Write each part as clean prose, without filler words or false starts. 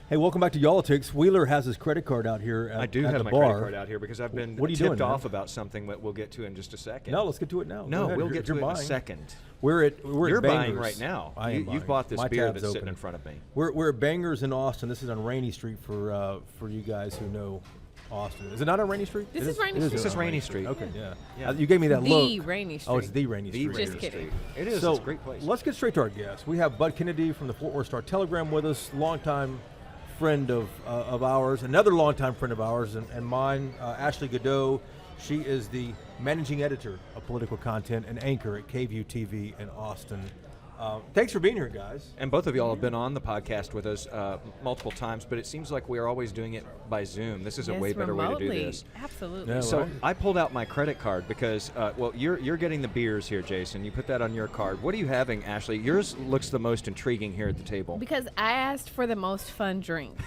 Hey, welcome back to Yall-itics. Wheeler has his credit card out here at, I do at have the my bar. credit card out here because I've been tipped off about something that we'll get to in just a second. No, let's get to it now. No, we'll get to it in a second. You're You're buying right now. You've bought this my beer tab's that's open. sitting in front of me. We're at Bangers in Austin. This is on Rainy Street for you guys who know Austin. Is it not on Rainy Street? This is Rainy Street. This is Rainy Street. Okay, yeah. Yeah. You gave me that look. The Rainy Street. Oh, it's the Rainy Street. Just kidding. It is. So It's a great place. let's get straight to our guests. We have Bud Kennedy from the Fort Worth Star-Telegram with us, longtime friend of ours, another longtime friend of ours, and mine, Ashley Goudeau. She is the managing editor of political content and anchor at KVUE TV in Austin. Thanks for being here, guys. And both of y'all have been on the podcast with us multiple times, but it seems like we are always doing it by Zoom. This is a way better way to do this. Absolutely. Yeah, So right. I pulled out my credit card because, you're getting the beers here, Jason. You put that on your card. What are you having, Ashley? Yours looks the most intriguing here at the table. Because I asked for the most fun drink.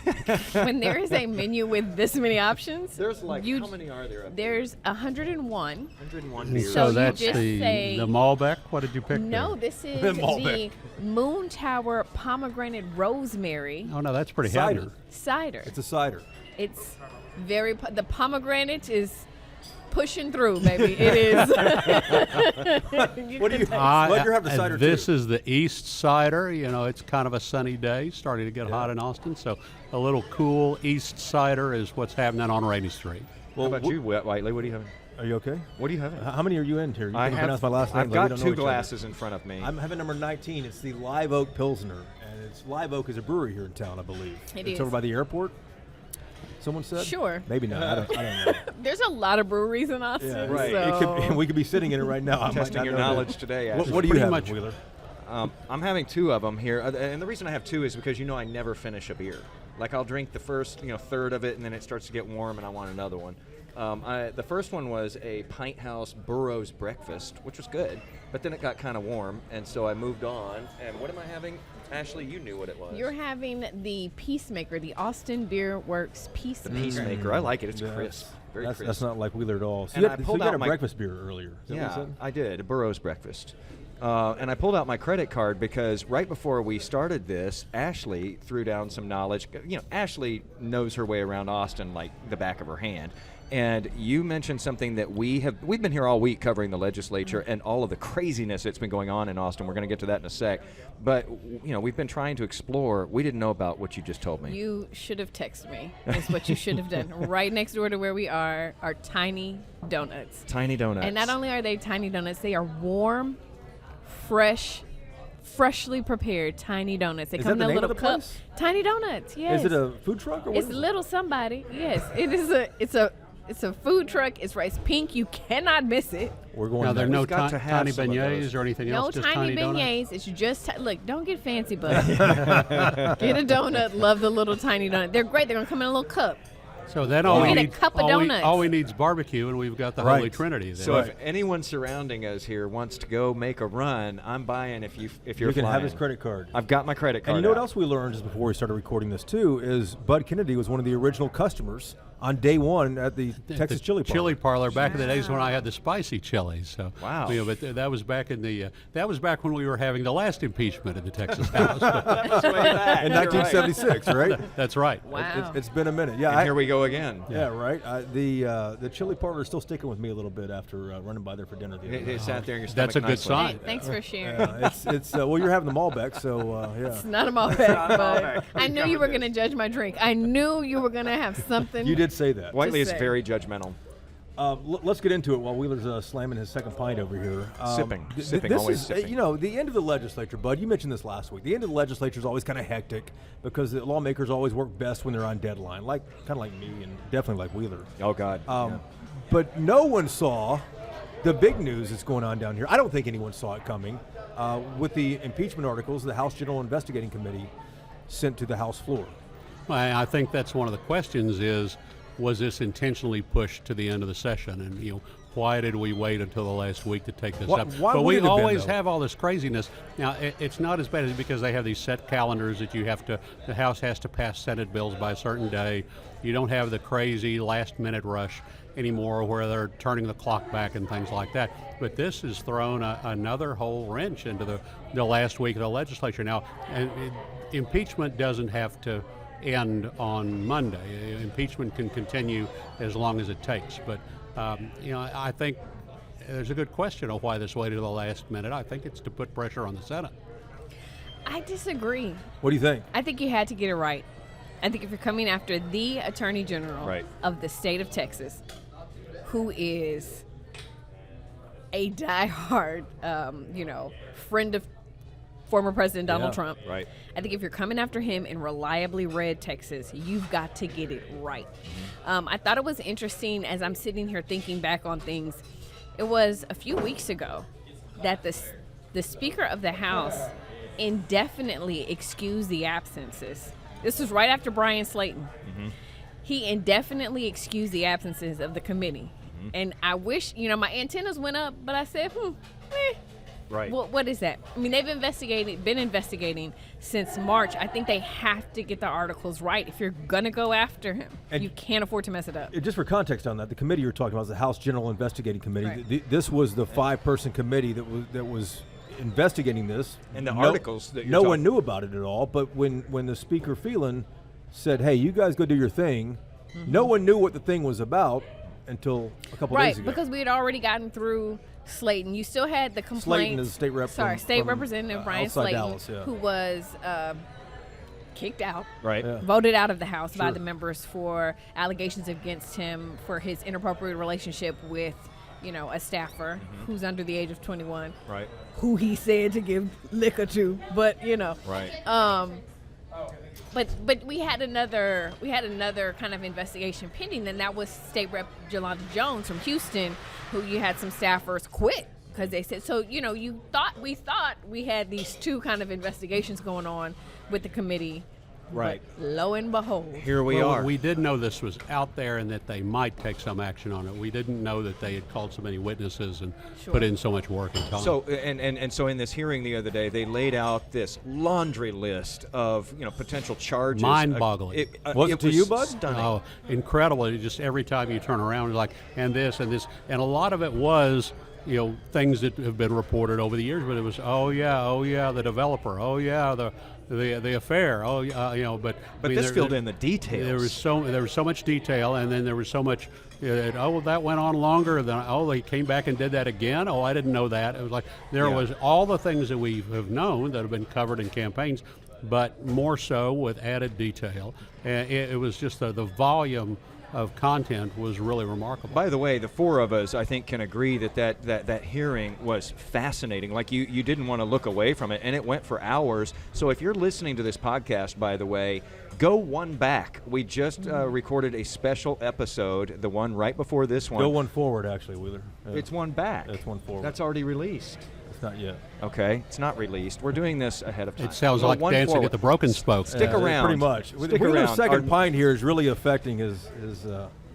When there is a menu with this many options, There's how many are there? There's 101. 101 beers. So So that's you just say- the Malbec? What did you pick No, there? this is Malbec. the Moon Tower Pomegranate Rosemary Oh, no, that's pretty Cider. heavy. cider. It's a cider. It's the pomegranate is pushing through, baby. It is. What do you? Let her have the cider This too. is the East Cider. You know, it's kind of a sunny day, starting to get hot in Austin. So a little cool East Cider is what's happening on Rainy Street. How about you, Whiteley? What do you have? Are you okay? What do you have? How many are you in here? You I couldn't pronounce my last name. I've but we got don't know two each other. glasses in front of me. I'm having number 19. It's the Live Oak Pilsner, and it's Live Oak is a brewery here in town, I believe. It it's is. over by the airport. Someone said. Sure. Maybe not. I don't know. There's a lot of breweries in Austin. Yeah, Right. So. we could be sitting in it right now. I might Testing not your know that. knowledge today, Ashley. What do you Pretty have, much- Wheeler? I'm having two of them here, and the reason I have two is because I never finish a beer. Like I'll drink the first third of it, and then it starts to get warm, and I want another one. The first one was a Pint House Burroughs Breakfast, which was good, but then it got kind of warm, and so I moved on. And what am I having? Ashley, you knew what it was. You're having the Peacemaker, the Austin Beer Works the Peacemaker. Peacemaker. I like it. It's Yeah, crisp. Very that's, crisp. That's not like Wheeler at all. So And you I had, pulled so you had out a my- breakfast beer earlier. Is that what you Yeah, said? I did. A Burroughs Breakfast. And I pulled out my credit card because right before we started this, Ashley threw down some knowledge. Ashley knows her way around Austin like the back of her hand. And you mentioned something that we've been here all week covering the legislature and all of the craziness that's been going on in Austin. We're going to get to that in a sec. But, we've been trying to explore. We didn't know about what you just told me. You should have texted me. That's what you should have done. Right next door to where we are Tiny Donuts. Tiny donuts. And not only are they tiny donuts, they are warm, freshly prepared tiny donuts. They Is come that in the a name of little the cup. place? Tiny donuts, yes. Is it a food truck or what? It's is it? little somebody. Yes, it is it's a food truck. It's rice pink. You cannot miss it. We're going. Now, there are back. no We've got to have tiny some of beignets those. or anything No else, just tiny donuts? beignets. It's just look. Don't get fancy, but get a donut. Love the little tiny donut. They're great. They're gonna come in a little cup. So then You all we get a need, cup of all, we, donuts. all we need is barbecue, and we've got the Right. Holy Trinity there. So Right. if anyone surrounding us here wants to go make a run, I'm buying if you're You can have flying. his credit card. I've got my credit card And you know what out. else we learned just before we started recording this too is Bud Kennedy was one of the original customers on day one at the Texas the Chili Parlor. Chili Parlor back in the days when I had the spicy chilies. So Wow. but that was back in the that was back when we were having the last impeachment in the Texas House. But That's way back. in You're right. 1976, right? that's right. Wow. It's been a minute. Yeah, And here we go again. Yeah, right. The Chili Parlor is still sticking with me a little bit after running by there for dinner. The other It night. sat there in your stomach That's a good nicely. sign. Hey, thanks for sharing. It's well, you're having the Malbec, so yeah. It's not a Malbec, not a but Malbec. I knew you were going to judge my drink. I knew you were going to have something. You did say that. Whiteley is say. very judgmental. Let's get into it while Wheeler's slamming his second pint over here. Sipping. Sipping, This always is, sipping. the end of the legislature, Bud. You mentioned this last week. The end of the legislature is always kind of hectic because the lawmakers always work best when they're on deadline, kind of like me and definitely like Wheeler. Oh, God. Yeah. But no one saw the big news that's going on down here. I don't think anyone saw it coming. With the impeachment articles, the House General Investigating Committee sent to the House floor. Well, I think that's one of the questions is, was this intentionally pushed to the end of the session? And, why did we wait until the last week to take this up? Why but would we it have been, always though? have all this craziness. Now, it's not as bad as because they have these set calendars that the House has to pass Senate bills by a certain day. You don't have the crazy last-minute rush anymore where they're turning the clock back and things like that. But this has thrown another whole wrench into the last week of the legislature. Now, impeachment doesn't have to end on Monday. Impeachment can continue as long as it takes. But, I think there's a good question of why this waited to the last minute. I think it's to put pressure on the Senate. I disagree. What do you think? I think you had to get it right. I think if you're coming after the Attorney General of the state of Texas, who is a diehard, friend of former President Donald Trump. Right. I think if you're coming after him in reliably red Texas, you've got to get it right. I thought it was interesting as I'm sitting here thinking back on things. It was a few weeks ago that the Speaker of the House indefinitely excused the absences. This was right after Brian Slayton. He indefinitely excused the absences of the committee. And I wish, my antennas went up, but I said, Right. What is that? I mean, they've been investigating since March. I think they have to get the articles right. If you're going to go after him, and you can't afford to mess it up. Just for context on that, the committee you're talking about is the House General Investigating Committee. Right. This was the 5-person committee that was investigating this. And the articles that no one knew about it at all, but when the Speaker Phelan said, hey, you guys go do your thing, no one knew what the thing was about until a couple days ago. Right, because we had already gotten through Slayton. You still had the complaint. Slayton is state rep. State Representative Brian Slayton, Dallas, who was kicked out, voted out of the House by the members for allegations against him for his inappropriate relationship with, a staffer who's under the age of 21, who he said to give liquor to, but But we had another kind of investigation pending, and that was State Rep. Yolanda Jones from Houston, who you had some staffers quit because they said so. We thought we had these two kind of investigations going on with the committee. Right. But lo and behold, here we are. We did know this was out there and that they might take some action on it. We didn't know that they had called so many witnesses and put in so much work and time. So so in this hearing the other day, they laid out this laundry list of potential charges. Mind-boggling. Was it to you, Bud? Stunning. Oh, incredible! Just every time you turn around, it's like and this, and a lot of it was. Things that have been reported over the years, but it was the developer, the affair, but this filled in the details. There was so much detail, and then there was so much. That went on longer. Then they came back and did that again. I didn't know that. It was like there was all the things that we have known that have been covered in campaigns, but more so with added detail. And it was just the volume of content was really remarkable. By the way, the four of us, I think, can agree that hearing was fascinating. Like you didn't want to look away from it, and it went for hours. So if you're listening to this podcast, by the way, go one back. We just recorded a special episode, the one right before this one. Go one forward, actually, Wheeler. It's one back. It's one forward. That's already released. It's not yet. Okay, it's not released. We're doing this ahead of time. It sounds like dancing forward. at the Broken Spoke. Stick around. Pretty much. Stick Wheeler's around. second pint here is really affecting his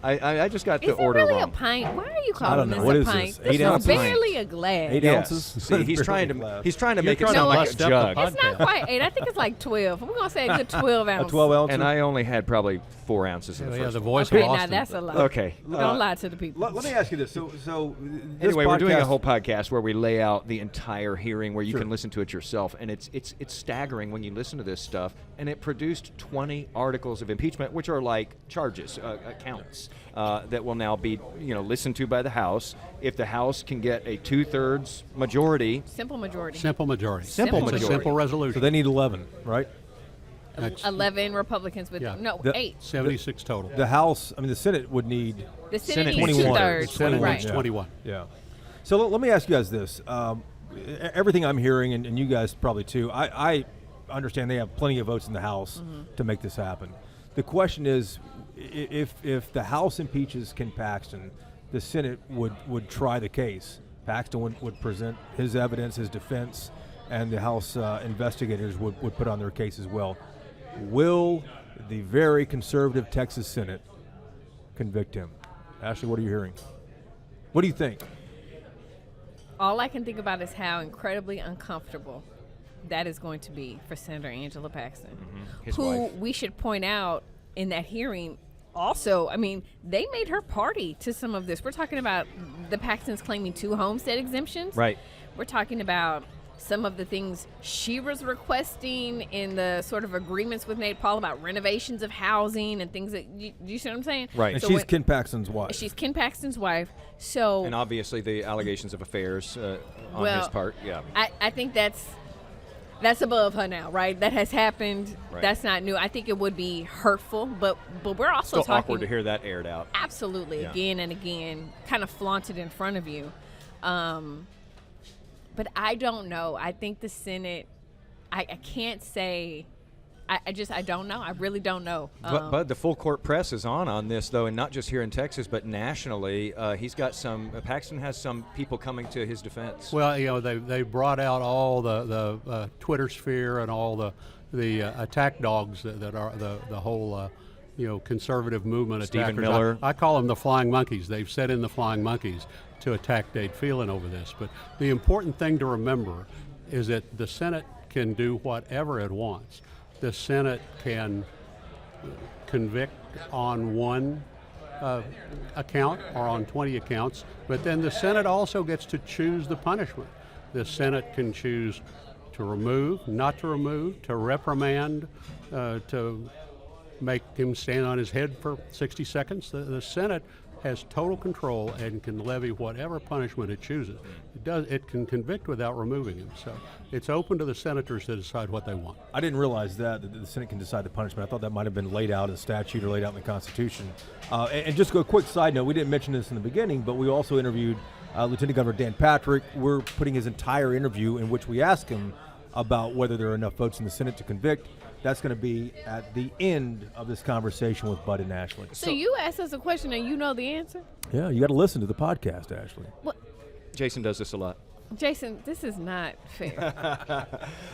I just got the is it order really wrong. a pint? Why are you I calling don't know. this What a is pint? this? This 8 is ounces? barely a glass. 8 Yes. ounces? See, he's trying to make it You're sound trying like to a bust up jug. the It's not quite 8. I think it's like 12. We're going to say a good 12 ounces. A 12 ounce? And I only had probably 4 ounces in the first the one. voice Okay, of now Austin. that's a lot. Okay. Don't lie to the people. Let me ask you this. So this Anyway, we're doing a podcast- whole podcast where we lay out the entire hearing where you can listen to it yourself, and it's staggering when you listen to this stuff. And it produced 20 articles of impeachment, which are like charges, counts that will now be listened to by the House. If the House can get a 2/3 majority, Simple majority. Simple majority. Simple It's majority. a simple So resolution. they need 11, right? That's 11 Republicans with 8. 76 total. The House, the Senate would need. The Senate Senate needs 21. 2/3. Senate Right. needs 21. Yeah. So let me ask you guys this. Everything I'm hearing, and you guys probably too, I understand they have plenty of votes in the House to make this happen. The question is, if the House impeaches Ken Paxton, the Senate would try the case. Paxton would present his evidence, his defense, and the House investigators would put on their case as well. Will the very conservative Texas Senate convict him? Ashley, what are you hearing? What do you think? All I can think about is how incredibly uncomfortable that is going to be for Senator Angela Paxton, His who wife. we should point out in that hearing also, they made her party to some of this. We're talking about the Paxtons claiming 2 homestead exemptions. right? We're talking about some of the things she was requesting in the sort of agreements with Nate Paul about renovations of housing and things that you see what I'm saying? Right. And So she's Ken Paxton's wife. She's Ken Paxton's wife. So And obviously the allegations of affairs on Well, his part. Yeah. I think that's above her now, right? That has happened. Right. That's not new. I think it would be hurtful, but we're also Still talking awkward to hear that aired out. absolutely Yeah. again and again, kind of flaunted in front of you. But I don't know. I think the Senate. I can't say. I don't know. I really don't know. But the full court press is on this, though, and not just here in Texas, but nationally. He's got Paxton has some people coming to his defense. Well, you know, they brought out all the Twitter sphere and all the attack dogs that are the whole conservative movement Stephen attackers. Miller. I call them the flying monkeys. They've set in the flying monkeys to attack Dade Phelan over this. But the important thing to remember is that the Senate can do whatever it wants. The Senate can convict on one account or on 20 accounts, but then the Senate also gets to choose the punishment. The Senate can choose to remove, not to remove, to reprimand, to make him stand on his head for 60 seconds. The Senate has total control and can levy whatever punishment it chooses. It can convict without removing him. So it's open to the senators to decide what they want. I didn't realize that the Senate can decide the punishment. I thought that might have been laid out in statute or laid out in the Constitution. And just a quick side note, we didn't mention this in the beginning, but we also interviewed Lieutenant Governor Dan Patrick. We're putting his entire interview in which we ask him about whether there are enough votes in the Senate to convict. That's going to be at the end of this conversation with Bud and Ashley. so you asked us a question and you know the answer? Yeah, you got to listen to the podcast, Ashley. What? Jason does this a lot. Jason, this is not fair.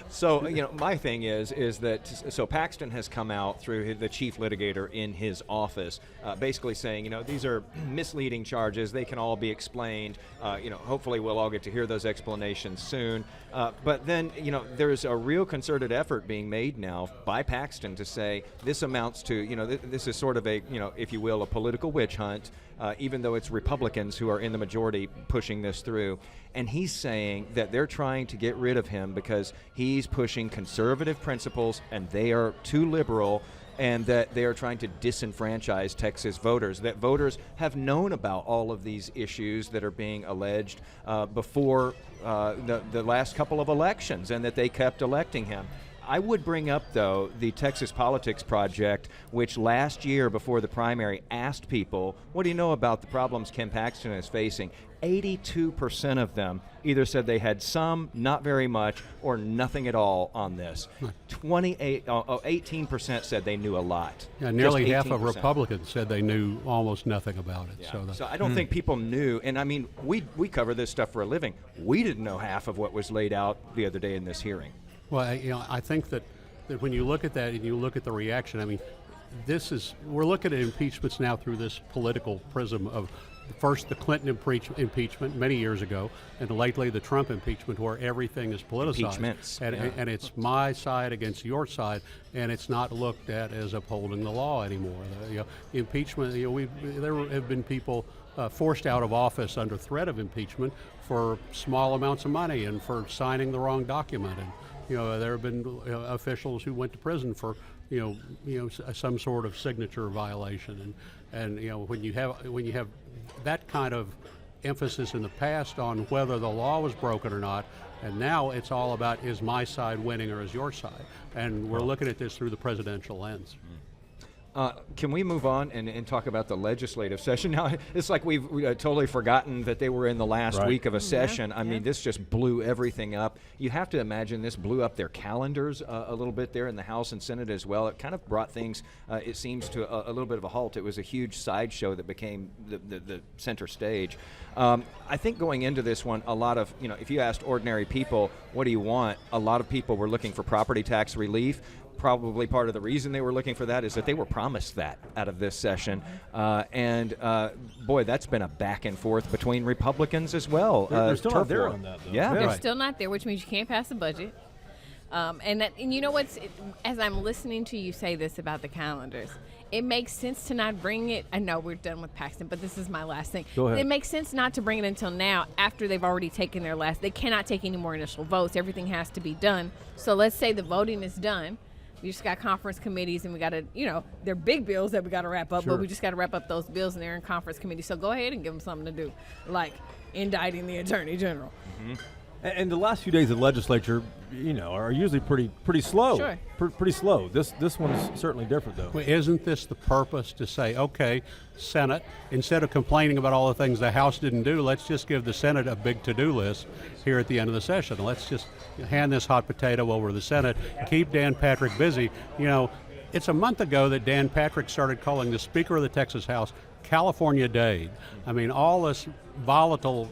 So, my thing is that Paxton has come out through the chief litigator in his office, basically saying, these are misleading charges. They can all be explained. Hopefully we'll all get to hear those explanations soon. But then, there's a real concerted effort being made now by Paxton to say this amounts to, this is sort of a, if you will, a political witch hunt, even though it's Republicans who are in the majority pushing this through. And he's saying that they're trying to get rid of him because he's pushing conservative principles and they are too liberal, and that they are trying to disenfranchise Texas voters, that voters have known about all of these issues that are being alleged before the last couple of elections, and that they kept electing him. I would bring up, though, the Texas Politics Project, which last year before the primary asked people, what do you know about the problems Ken Paxton is facing? 82% of them either said they had some, not very much, or nothing at all on this. 18% said they knew a lot. Yeah, nearly Just half of 18%. Republicans said they knew almost nothing about it. Yeah. So I don't think people knew, and I mean, we cover this stuff for a living. We didn't know half of what was laid out the other day in this hearing. Well, I think that when you look at that and you look at the reaction, I mean, we're looking at impeachments now through this political prism of first the Clinton impeachment many years ago, and lately the Trump impeachment, where everything is politicized. Impeachments, And it's my side against your side, and it's not looked at as upholding the law anymore. Impeachment, there have been people forced out of office under threat of impeachment for small amounts of money and for signing the wrong document. And there have been officials who went to prison for some sort of signature violation. And when you have that kind of emphasis in the past on whether the law was broken or not, and now it's all about, is my side winning or is your side? And we're looking at this through the presidential lens. Can we move on and talk about the legislative session? Now, it's like we've totally forgotten that they were in the last week of a session. I mean, this just blew everything up. You have to imagine this blew up their calendars a little bit there in the House and Senate as well. It kind of brought things, it seems, to a little bit of a halt. It was a huge sideshow that became the center stage. I think going into this one, a lot of, if you asked ordinary people, what do you want? A lot of people were looking for property tax relief. Probably part of the reason they were looking for that is that they were promised that out of this session. Boy, that's been a back and forth between Republicans as well. They're still not there war. on that, though. Yeah. They're Right. still not there, which means you can't pass a budget. And you know what's, as I'm listening to you say this about the calendars, it makes sense to not bring it. I know we're done with Paxton, but this is my last thing. Go ahead. It makes sense not to bring it until now, after they've already taken their last. They cannot take any more initial votes. Everything has to be done. So let's say the voting is done. We just got conference committees, and we got to, they're big bills that we got to wrap up, Sure. but we just got to wrap up those bills, and they're in conference committee. So go ahead and give them something to do, like indicting the attorney general. Mm-hmm. And the last few days of the legislature, are usually pretty slow. Sure. Pretty slow. This one's certainly different, though. Well, isn't this the purpose to say, okay, Senate, instead of complaining about all the things the House didn't do, let's just give the Senate a big to-do list here at the end of the session. Let's just hand this hot potato over to the Senate, keep Dan Patrick busy. It's a month ago that Dan Patrick started calling the Speaker of the Texas House California Dade. I mean, all this volatile,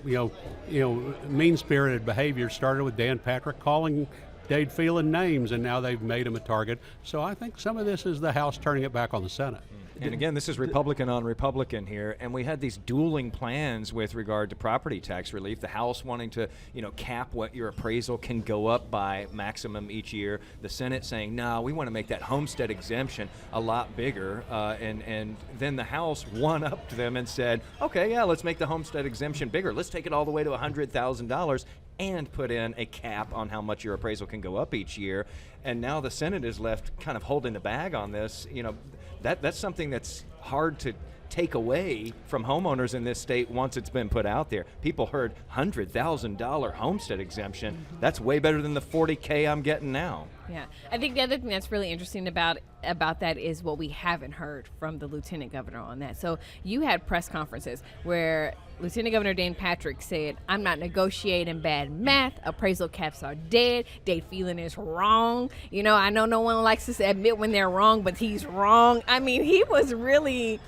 mean-spirited behavior started with Dan Patrick calling Dade Phelan names, and now they've made him a target. So I think some of this is the House turning it back on the Senate. And again, this is Republican on Republican here, and we had these dueling plans with regard to property tax relief. The House wanting to, cap what your appraisal can go up by maximum each year. The Senate saying, no, we want to make that homestead exemption a lot bigger. And then the House one-upped them and said, okay, yeah, let's make the homestead exemption bigger. Let's take it all the way to $100,000 and put in a cap on how much your appraisal can go up each year. And now the Senate is left kind of holding the bag on this. That's something that's hard to take away from homeowners in this state once it's been put out there. People heard $100,000 homestead exemption. That's way better than the $40K I'm getting now. Yeah, I think the other thing that's really interesting about that is what we haven't heard from the Lieutenant Governor on that. So you had press conferences where Lieutenant Governor Dan Patrick said, I'm not negotiating bad math. Appraisal caps are dead. Dade Phelan is wrong. I know no one likes to admit when they're wrong, but he's wrong. I mean, he was really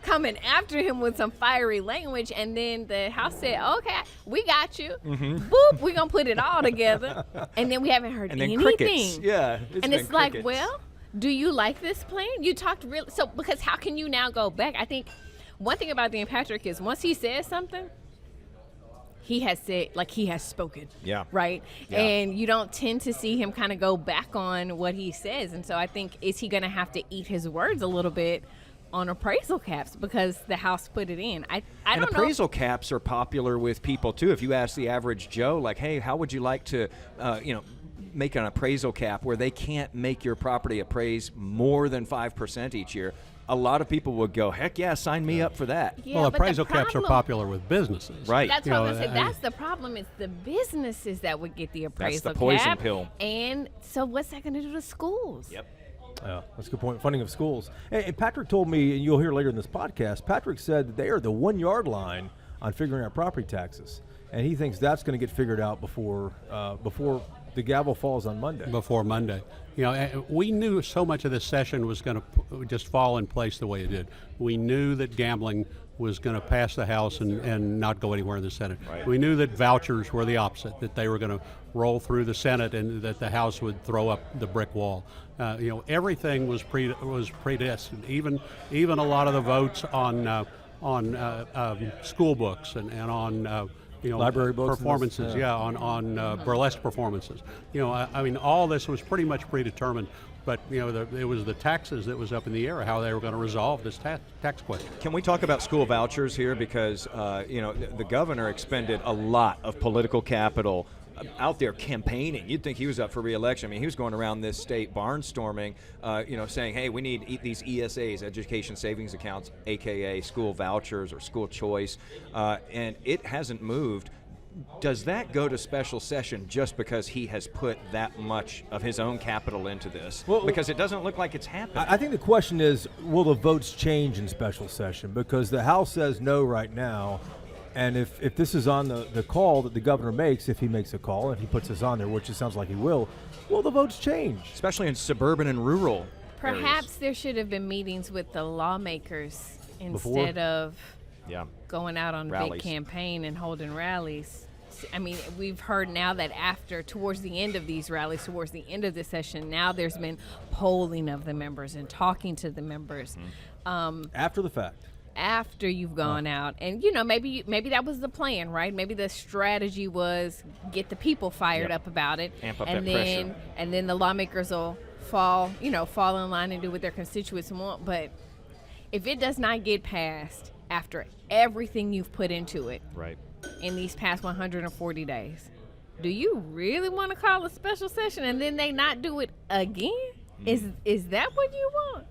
coming after him with some fiery language, and then the House said, okay, we got you. Mm-hmm. Boop, we're going to put it all together. And then we haven't heard anything. Crickets. Yeah. And it's like, well, do you like this plan? You talked real. So, because how can you now go back? I think one thing about Dan Patrick is once he says something, he has said, he has spoken. Yeah. Right? Yeah. And you don't tend to see him kind of go back on what he says. And so I think, is he going to have to eat his words a little bit on appraisal caps because the House put it in? I don't know. Appraisal caps are popular with people, too. If you ask the average Joe, hey, how would you like to, make an appraisal cap where they can't make your property appraise more than 5% each year? A lot of people would go, heck yeah, sign me up for that. Yeah, well, but appraisal caps are popular with businesses. Right. That's what I was going to say. That's the problem. It's the businesses that would get the appraisal That's the poison cap. pill. And so what's that going to do to schools? Yep. Yeah, that's a good point. Funding of schools. And Patrick told me, and you'll hear later in this podcast, Patrick said that they are the 1 yard line on figuring out property taxes. And he thinks that's going to get figured out before the gavel falls on Monday. Before Monday. We knew so much of this session was going to just fall in place the way it did. We knew that gambling was going to pass the House and not go anywhere in the Senate. Right. We knew that vouchers were the opposite, that they were going to roll through the Senate and that the House would throw up the brick wall. Everything was predestined. Even a lot of the votes on school books and on library books, performances, on burlesque performances. All this was pretty much predetermined. But it was the taxes that was up in the air, how they were going to resolve this tax question. Can we talk about school vouchers here? Because the governor expended a lot of political capital out there campaigning. You'd think he was up for re-election. He was going around this state barnstorming, saying, hey, we need these ESAs, education savings accounts, AKA school vouchers or school choice, and it hasn't moved. Does that go to special session just because he has put that much of his own capital into this? Because it doesn't look like it's happening. I think the question is, will the votes change in special session? Because the House says no right now. And if this is on the call that the governor makes, if he makes a call, and he puts this on there, which it sounds like he will the votes change? Especially in suburban and rural Perhaps areas. there should have been meetings with the lawmakers instead of going out on Rallies. big campaign and holding rallies. We've heard now that towards the end of these rallies, towards the end of the session, now there's been polling of the members and talking to the members. After the fact. after you've gone out, and maybe that was the plan, right? Maybe the strategy was get the people fired up about it, Amp up and that then pressure. and then the lawmakers will fall in line and do what their constituents want. But if it does not get passed after everything you've put into it Right. in these past 140 days, do you really want to call a special session and then they not do it again? Is that what you want?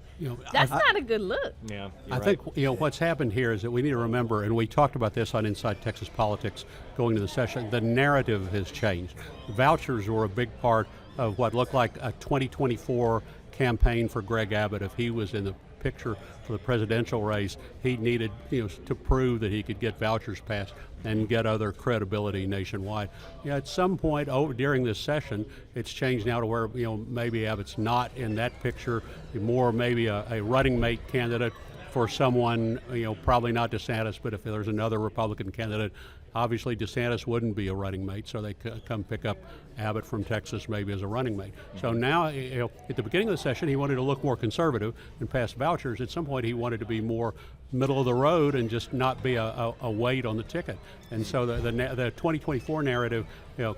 That's not a good look. Yeah. I think what's happened here is that we need to remember, and we talked about this on Inside Texas Politics going to the session, the narrative has changed. Vouchers were a big part of what looked like a 2024 campaign for Greg Abbott. If he was in the picture for the presidential race, he needed to prove that he could get vouchers passed and get other credibility nationwide. At some point during this session, it's changed now to where maybe Abbott's not in that picture, more maybe a running mate candidate for someone, probably not DeSantis, but if there's another Republican candidate, obviously DeSantis wouldn't be a running mate, so they come pick up Abbott from Texas maybe as a running mate. So now, at the beginning of the session, he wanted to look more conservative and pass vouchers. At some point, he wanted to be more middle of the road and just not be a weight on the ticket. And so the 2024 narrative,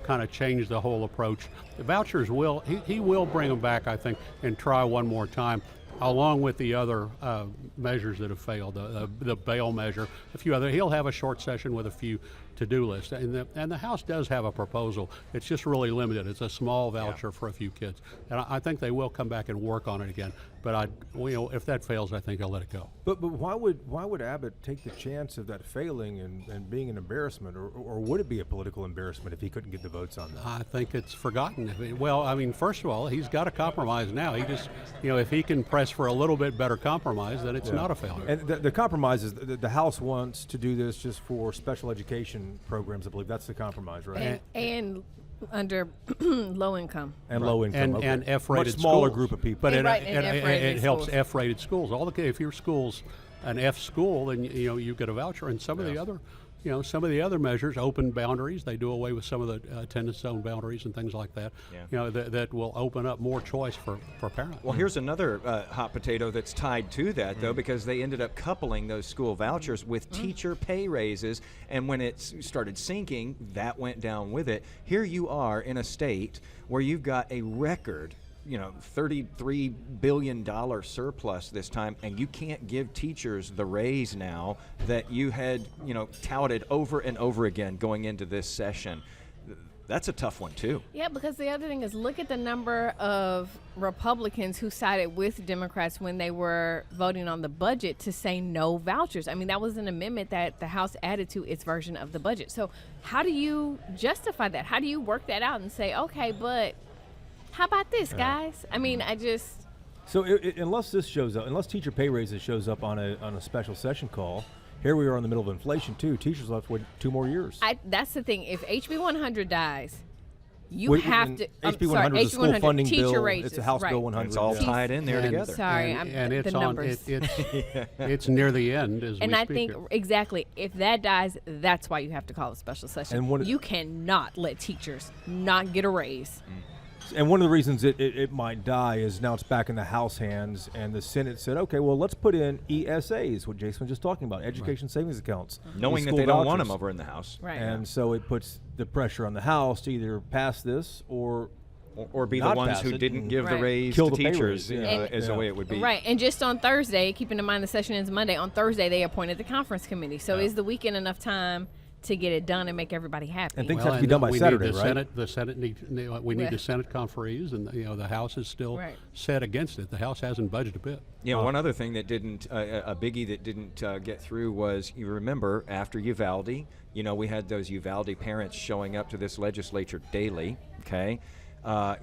kind of changed the whole approach. The vouchers he will bring them back, I think, and try one more time, along with the other measures that have failed, the bail measure, a few other. He'll have a short session with a few to-do lists, and the House does have a proposal. It's just really limited. It's a small voucher for a few kids, and I think they will come back and work on it again. But if that fails, I think I'll let it go. But why would Abbott take the chance of that failing and being an embarrassment, or would it be a political embarrassment if he couldn't get the votes on that? I think it's forgotten. First of all, he's got a compromise now. He just, if he can press for a little bit better compromise, then it's not a failure. And the compromise is the House wants to do this just for special education programs. I believe that's the compromise, right? And under low income. And low income. And F-rated Much smaller schools. group of people. But And it helps schools. F-rated schools. If your school's an F school, then you get a voucher. And some of the other measures, open boundaries. They do away with some of the attendance zone boundaries and things like that. Yeah. That will open up more choice for parents. Well, here's another hot potato that's tied to that, though, because they ended up coupling those school vouchers with teacher pay raises, and when it started sinking, that went down with it. Here you are in a state where you've got a record $33 billion surplus this time, and you can't give teachers the raise now that you had, touted over and over again going into this session. That's a tough one, too. Yeah, because the other thing is, look at the number of Republicans who sided with Democrats when they were voting on the budget to say no vouchers. I mean, that was an amendment that the House added to its version of the budget. So how do you justify that? How do you work that out and say, okay, but how about this, guys? I mean, So unless this shows up, unless teacher pay raises shows up on a special session call, here we are in the middle of inflation too. Teachers will have to wait 2 more years. That's the thing. If HB 100 dies, you Wait, have and to. HB 100 is a school 100, funding teacher bill. raises, It's a House right. Bill 100. It's all yeah. tied in there And- together. Sorry, and the it's numbers. it's near the end as And we I speak think here. exactly, if that dies, that's why you have to call a special session. And you cannot let teachers not get a raise. And one of the reasons it might die is now it's back in the House hands, and the Senate said, okay, well, let's put in ESAs, what Jason was just talking about, education savings accounts. Knowing that school they don't want vouchers. them over in the House. Right. And so it puts the pressure on the House to either pass this or Or be the not ones pass who it didn't and give the Right. raise Kill to the pay teachers, raise, yeah. is the way it would be. Right, and just on Thursday, keeping in mind the session ends Monday, on Thursday they appointed the conference committee. So is the weekend enough time to get it done and make everybody happy? And things have to be done by we Saturday, need the right? Senate, the Senate we need the Senate conferees, and the House is still Right. set against it. The House hasn't budged a bit. Yeah, one other thing that didn't, a biggie that didn't get through was, you remember, after Uvalde, we had those Uvalde parents showing up to this legislature daily, okay?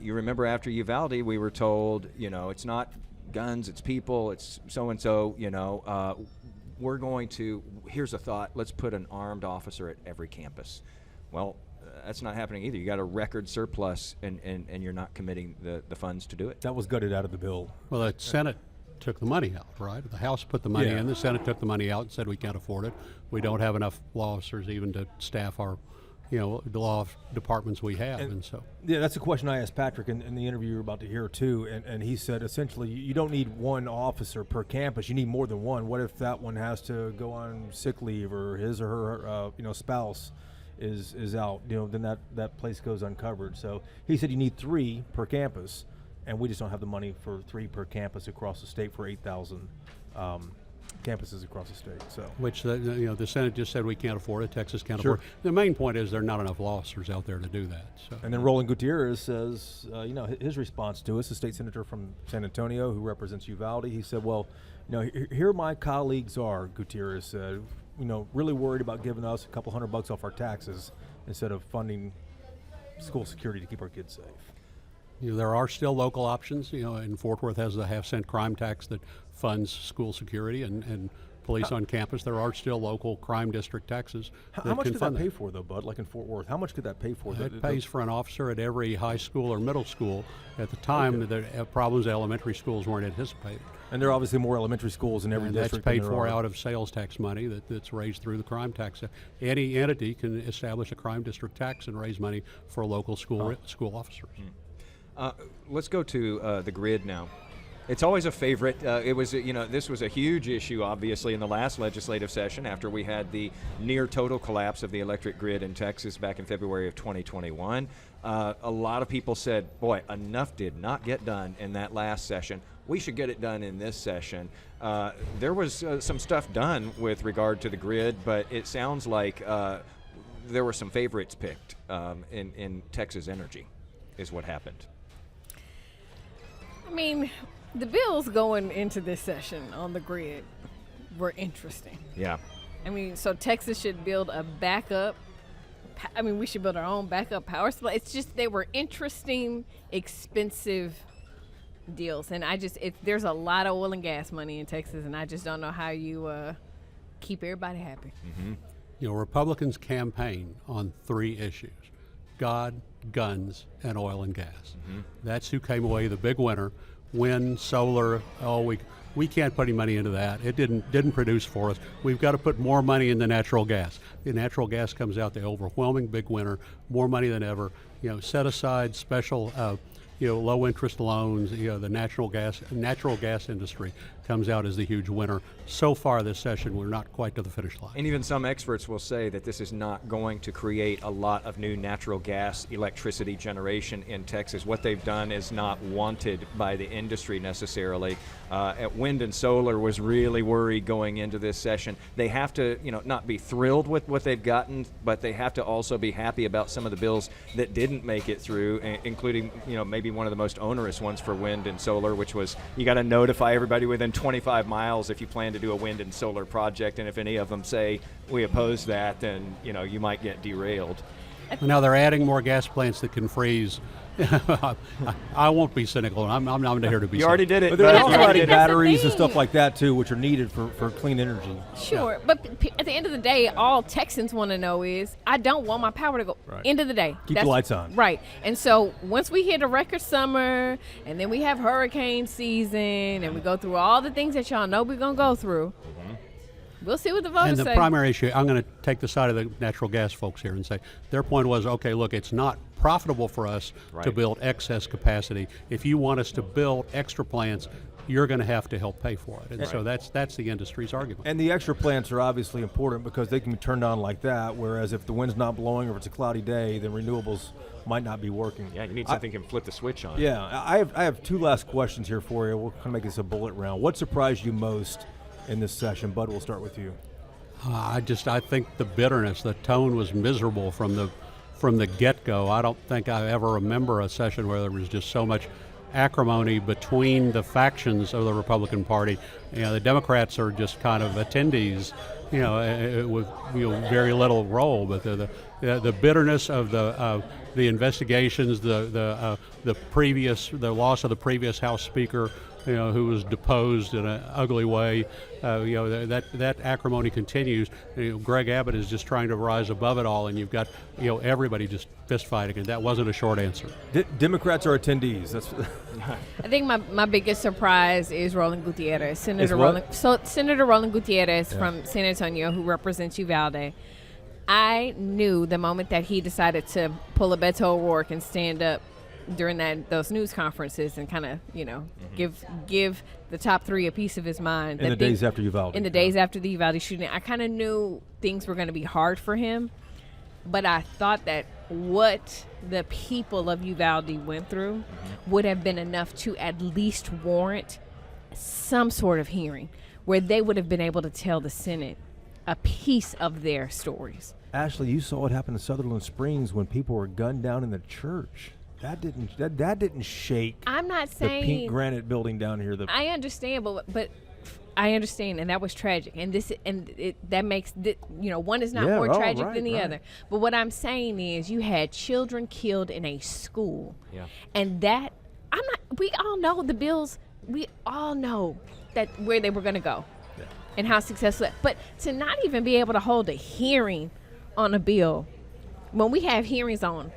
You remember after Uvalde, we were told, it's not guns, it's people, it's so-and-so, we're going to, here's a thought, let's put an armed officer at every campus. Well, that's not happening either. You got a record surplus, and you're not committing the funds to do it. that was gutted out of the bill. Well, the Senate took the money out, right? The House put the money Yeah. in. The Senate took the money out and said we can't afford it. We don't have enough law officers even to staff our the law departments we have, and so. Yeah, that's a question I asked Patrick in the interview you're about to hear too, and he said essentially you don't need one officer per campus, you need more than one. What if that one has to go on sick leave or his or her spouse is out, then that place goes uncovered. So he said you need 3 per campus, and we just don't have the money for 3 per campus across the state for 8,000 campuses across the state. So, which the Senate just said we can't afford it. Texas can't Sure. afford it. The main point is there are not enough law officers out there to do that. So. And then Roland Gutierrez says, his response to us, the state senator from San Antonio who represents Uvalde, he said, well, here my colleagues are, Gutierrez said, really worried about giving us a couple $100 off our taxes instead of funding school security to keep our kids safe. There are still local options. And Fort Worth has the half-cent crime tax that funds school security and police on campus. There are still local crime district taxes. How much could that pay for, though, Bud? Like in Fort Worth, how much could that pay for? It pays for an officer at every high school or middle school. At the time, the problems elementary schools weren't anticipated. And there are obviously more elementary schools in every district. That's paid for out of sales tax money that's raised through the crime tax. Any entity can establish a crime district tax and raise money for local school officers. Let's go to the grid now. It's always a favorite. This was a huge issue, obviously, in the last legislative session after we had the near total collapse of the electric grid in Texas back in February of 2021. A lot of people said, boy, enough did not get done in that last session. We should get it done in this session. There was some stuff done with regard to the grid, but it sounds like there were some favorites picked in Texas Energy is what happened. I mean, the bills going into this session on the grid were interesting. Yeah. I mean, so Texas should build a backup. We should build our own backup power supply. It's just they were interesting, expensive deals. And there's a lot of oil and gas money in Texas, and I just don't know how you keep everybody happy. Mm-hmm. Republicans campaign on 3 issues: God, guns, and oil and gas. Mm-hmm. That's who came away the big winner. Wind, solar, we can't put any money into that. It didn't produce for us. We've got to put more money into natural gas. The natural gas comes out the overwhelming big winner, more money than ever. Set aside special low interest loans. The natural gas industry comes out as the huge winner. So far this session, we're not quite to the finish line. And even some experts will say that this is not going to create a lot of new natural gas electricity generation in Texas. What they've done is not wanted by the industry necessarily. At wind and solar was really worried going into this session. They have to, not be thrilled with what they've gotten, but they have to also be happy about some of the bills that didn't make it through, including, maybe one of the most onerous ones for wind and solar, which was you got to notify everybody within 25 miles if you plan to do a wind and solar project, and if any of them say we oppose that, then you might get derailed. Now they're adding more gas plants that can freeze. I won't be cynical. I'm not here to be. You already did it. But they're also adding That's the batteries and thing. stuff like that too, which are needed for clean energy. Sure, but at the end of the day, all Texans want to know is, I don't want my power to go. Right. End of the day. Keep the lights on. Right. And so once we hit a record summer, and then we have hurricane season, and we go through all the things that y'all know we're going to go through, we'll see what the voters And the say. primary issue, I'm going to take the side of the natural gas folks here and say their point was, okay, look, it's not profitable for us to build excess capacity. If you want us to build extra plants, you're going to have to help pay for it. And so that's the industry's argument. And the extra plants are obviously important because they can be turned on like that, whereas if the wind's not blowing or if it's a cloudy day, then renewables might not be working. Yeah, you need something you can flip the switch on. Yeah, I have 2 last questions here for you. We'll kind of make this a bullet round. What surprised you most in this session? Bud, we'll start with you. I think the bitterness, the tone was miserable from the get-go. I don't think I ever remember a session where there was just so much acrimony between the factions of the Republican Party. The Democrats are just kind of attendees, with very little role. But the bitterness of the investigations, the loss of the previous House Speaker, who was deposed in an ugly way. That acrimony continues. Greg Abbott is just trying to rise above it all, and you've got everybody just fist fighting, and that wasn't a short answer. Democrats are attendees. That's. I think my biggest surprise is Roland Gutierrez, Senator what? Roland. So Senator Roland Gutierrez from San Antonio, who represents Uvalde. I knew the moment that he decided to pull a Beto O'Rourke and stand up during those news conferences and kind of, give the top three a piece of his mind. In the days after Uvalde. In the days after the Uvalde shooting, I kind of knew things were going to be hard for him. But I thought that what the people of Uvalde went through would have been enough to at least warrant some sort of hearing where they would have been able to tell the Senate a piece of their stories. Ashley, you saw what happened in Sutherland Springs when people were gunned down in the church. That didn't shake. I'm not saying the pink granite building down here. I understand, but I understand, and that was tragic. And that makes one is not more tragic than the other. But what I'm saying is, you had children killed in a school, and that we all know the bills. We all know that where they were going to go, and how successful. But to not even be able to hold a hearing on a bill when we have hearings on.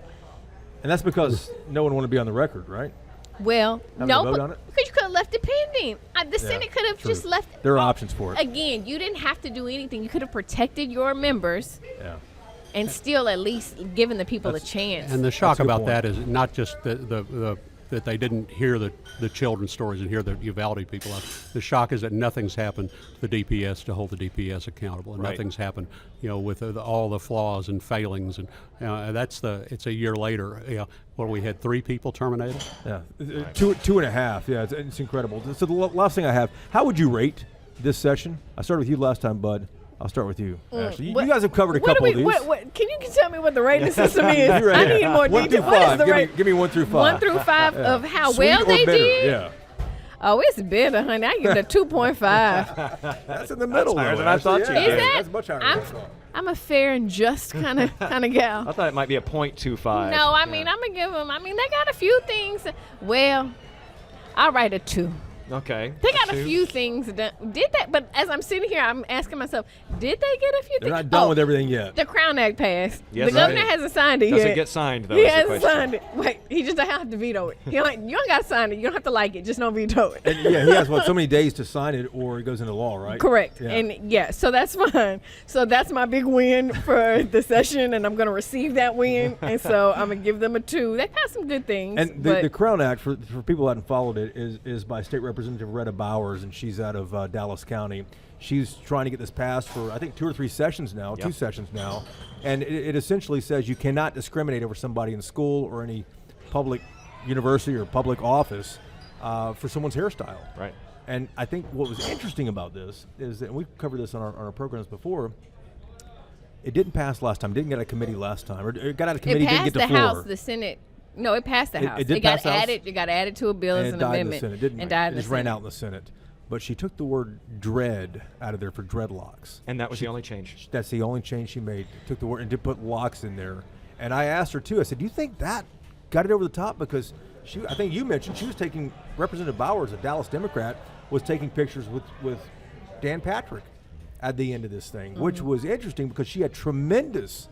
And that's because no one wanted to be on the record, right? Well, no, because you could have left it pending. The Senate could have just left it. There are options for it. Again, you didn't have to do anything. You could have protected your members and still at least given the people a chance. And the shock about that is not just that they didn't hear the children's stories and hear the Uvalde people out. The shock is that nothing's happened to the DPS to hold the DPS accountable, and nothing's happened, with all the flaws and failings, and it's a year later. We had 3 people terminated. Yeah, 2.5. Yeah, it's incredible. So the last thing I have, how would you rate this session? I started with you last time, Bud. I'll start with you, Ashley. You guys have covered a couple of these. Can you tell me what the rating system is? I need more detail. 1 through 5. Give me 1 through 5. 1 through 5 of how well they did? Yeah. Oh, it's better, honey. I give it a 2.5. That's in the middle. That's higher than I thought you did. Is that? That's much higher than I thought. I'm a fair and just kind of gal. I thought it might be a 0.25. No, I mean, I'm going to give them, they got a few things. Well, I'll write a 2. Okay. They got a few things done. Did that? But as I'm sitting here, I'm asking myself, did they get a few things? They're not done with everything yet. The Crown Act passed. Yes, the governor hasn't signed it yet. Doesn't get signed, though. He hasn't signed it. Wait, he just don't have to veto it. You don't got to sign it. You don't have to like it. Just don't veto it. And he has, so many days to sign it or it goes into law, right? Correct. Yeah. And so that's fine. So that's my big win for the session, and I'm going to receive that win. And so I'm going to give them a 2. They got some good things. And the Crown Act, for people who haven't followed it, is by State Representative Retta Bowers, and she's out of Dallas County. She's trying to get this passed for, I think, 2 or 3 sessions now, 2 sessions now. And it essentially says you cannot discriminate over somebody in school or any public university or public office for someone's hairstyle. Right. And I think what was interesting about this is that, and we've covered this on our programs before, it didn't pass last time. It didn't get out of committee last time. Or it got out of committee, didn't get to floor. It passed the House, the Senate. No, it passed the House. It got added. It got added to a bill as an amendment. And it died in the Senate, didn't it? And died in the Senate. It just ran out in the Senate. But she took the word dread out of there for dreadlocks. And that was the only change. That's the only change she made. Took the word and did put locks in there. And I asked her, too, I said, do you think that got it over the top? Because I think you mentioned she was taking, Representative Bowers, a Dallas Democrat, was taking pictures with Dan Patrick at the end of this thing, which was interesting because she had tremendous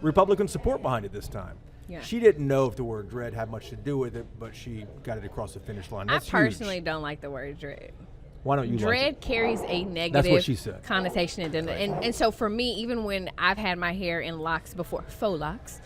Republican support behind it this time. Yeah. She didn't know if the word dread had much to do with it, but she got it across the finish line. That's I personally don't like the word dread. Why don't you dread like it? Carries a negative That's what she said. Connotation. And so for me, even when I've had my hair in locks before, faux locks,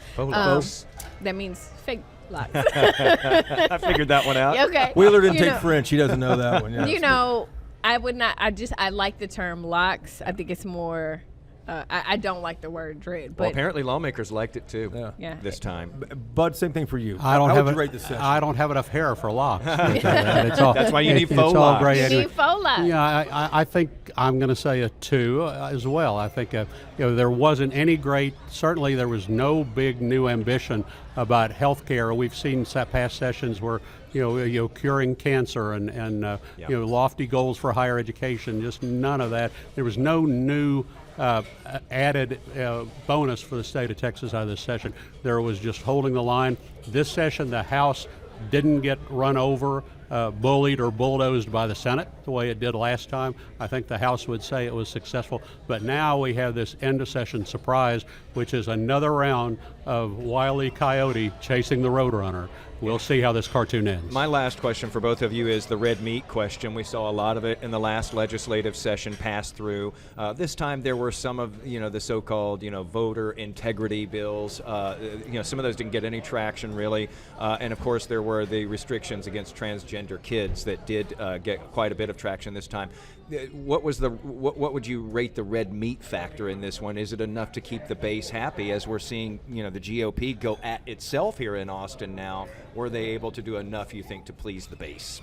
that means fake locks. I figured that one out. Okay. Wheeler didn't take French. She doesn't know that one. Yeah, I would not. I like the term locks. I think it's more. I don't like the word dread. But well, apparently lawmakers liked it too. Yeah. This time. Bud, same thing for you. How would you rate this session? I don't have enough hair for locks. That's why you need faux locks. You need faux locks. Yeah, I think I'm going to say a 2 as well. I think there wasn't any great. Certainly, there was no big new ambition about health care. We've seen past sessions where curing cancer and lofty goals for higher education. Just none of that. There was no new added bonus for the state of Texas out of this session. There was just holding the line. This session, the House didn't get run over, bullied, or bulldozed by the Senate. the way it did last time, I think the House would say it was successful. But now we have this end of session surprise, which is another round of Wile E. Coyote chasing the Roadrunner. We'll see how this cartoon ends. My last question for both of you is the red meat question. We saw a lot of it in the last legislative session pass through. This time there were some of the so-called voter integrity bills. Some of those didn't get any traction really, and of course there were the restrictions against transgender kids that did get quite a bit of traction this time. What would you rate the red meat factor in this one? Is it enough to keep the base happy as we're seeing the GOP go at itself here in Austin now? Were they able to do enough, you think, to please the base?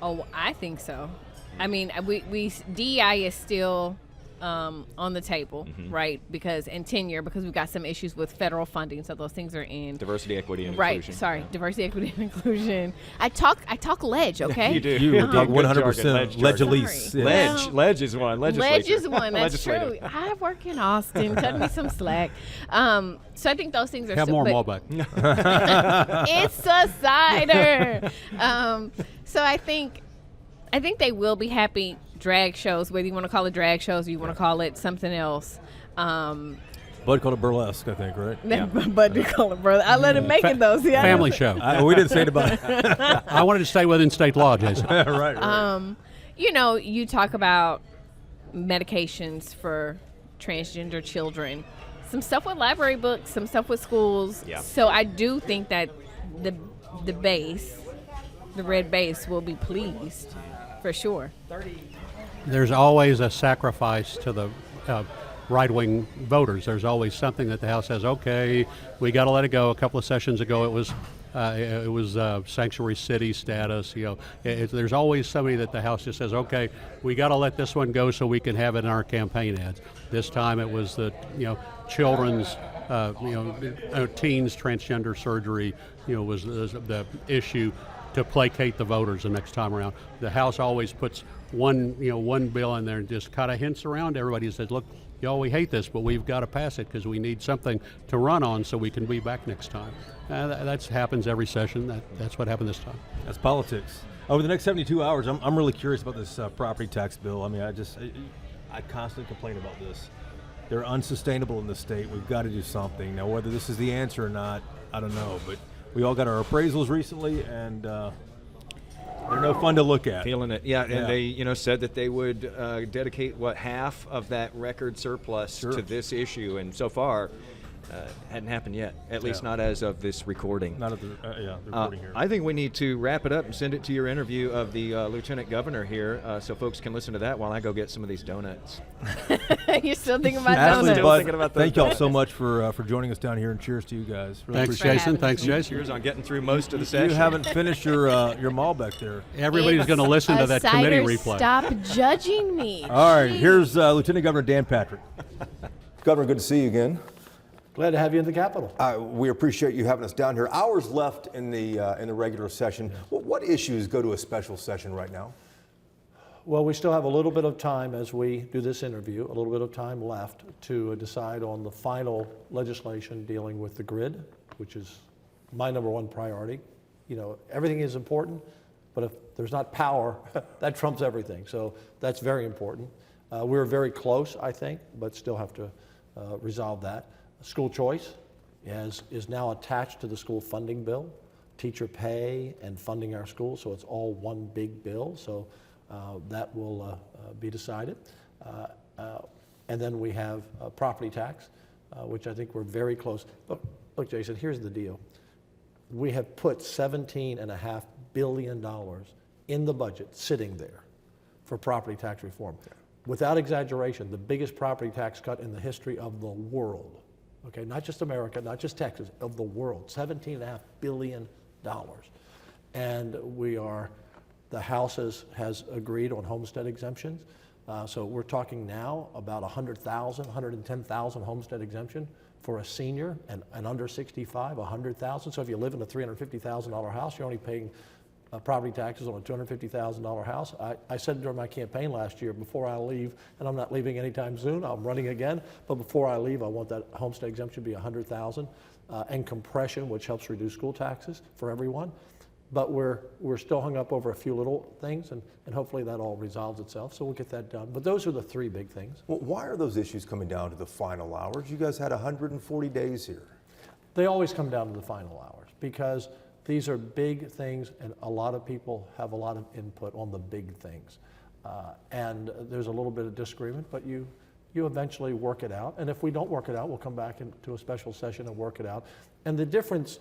Oh, I think so. I mean, we DEI is still on the table, right? Because tenure, because we've got some issues with federal funding, so those things are in Diversity, equity, and right. inclusion. Sorry, diversity, equity, and inclusion. I talk ledge, okay? You do. You talk 100% Ledge ledge-a-lease. Sorry. Yeah. Ledge is one. Legislature. Ledge is one. That's true. Legislative. I work in Austin. Cut me some slack. So I think those things are Have still, more but Malbec. it's a cider. So I think they will be happy. Drag shows, whether you want to call it drag shows or you want to call it something else. Bud called it burlesque, I think, right? But do call it brother. I let him make it though. See, Family show. We didn't say it about it. I wanted to stay within state law, Jason. right. You talk about medications for transgender children, some stuff with library books, some stuff with schools. Yeah. So I do think that the base, the red base, will be pleased for sure. There's always a sacrifice to the right-wing voters. There's always something that the House says, okay, we got to let it go. A couple of sessions ago, it was sanctuary city status. There's always somebody that the House just says, okay, we got to let this one go so we can have it in our campaign ads. This time it was the children's teens transgender surgery was the issue to placate the voters the next time around. The House always puts one bill in there and just kind of hints around everybody and says, look, y'all, we hate this, but we've got to pass it because we need something to run on so we can be back next time. That happens every session. That's what happened this time. That's politics. Over the next 72 hours, I'm really curious about this property tax bill. I mean, I constantly complain about this. They're unsustainable in the state. We've got to do something. Now, whether this is the answer or not, I don't know, but we all got our appraisals recently, and they're no fun to look at. Feeling it, yeah. And they, said that they would dedicate half of that record surplus to this issue, and so far, hadn't happened yet. At least not as of this recording. Not at the recording here. I think we need to wrap it up and send it to your interview of the Lieutenant Governor here, so folks can listen to that while I go get some of these donuts. You're still thinking about Ashley, donuts. Bud, thinking about those thank y'all donuts. so much for joining us down here, and cheers to you guys. Really Thanks, appreciate it. Jason. Thanks, having me. Jason. Cheers on getting through most of the session. You haven't finished your Malbec there. Everybody's going to listen to that committee Cider, replay. Stop judging me. All right, Jeez. here's Lieutenant Governor Dan Patrick. Governor, good to see you again. Glad to have you in the Capitol. We appreciate you having us down here. Hours left in the regular session. What issues go to a special session right now? Well, we still have a little bit of time as we do this interview, a little bit of time left to decide on the final legislation dealing with the grid, which is my number one priority. Everything is important, but if there's not power, that trumps everything. So that's very important. We're very close, I think, but still have to resolve that. School choice is now attached to the school funding bill, teacher pay and funding our schools, so it's all one big bill. So that will be decided. And then we have property tax, which I think we're very close. Look, Jason, here's the deal. We have put $17.5 billion in the budget sitting there for property tax reform. Without exaggeration, the biggest property tax cut in the history of the world. Okay, not just America, not just Texas, of the world, $17.5 billion. And the House has agreed on homestead exemptions. So we're talking now about 110,000 homestead exemption for a senior and under 65, 100,000. So if you live in a $350,000 house, you're only paying property taxes on a $250,000 house. I said during my campaign last year, before I leave, and I'm not leaving anytime soon, I'm running again, but before I leave, I want that homestead exemption to be $100,000, and compression, which helps reduce school taxes for everyone. but we're still hung up over a few little things, and hopefully that all resolves itself, so we'll get that done. But those are the three big things. Well, why are those issues coming down to the final hours? You guys had 140 days here. They always come down to the final hours because these are big things, and a lot of people have a lot of input on the big things. And there's a little bit of disagreement, but you eventually work it out. And if we don't work it out, we'll come back into a special session and work it out. And the differences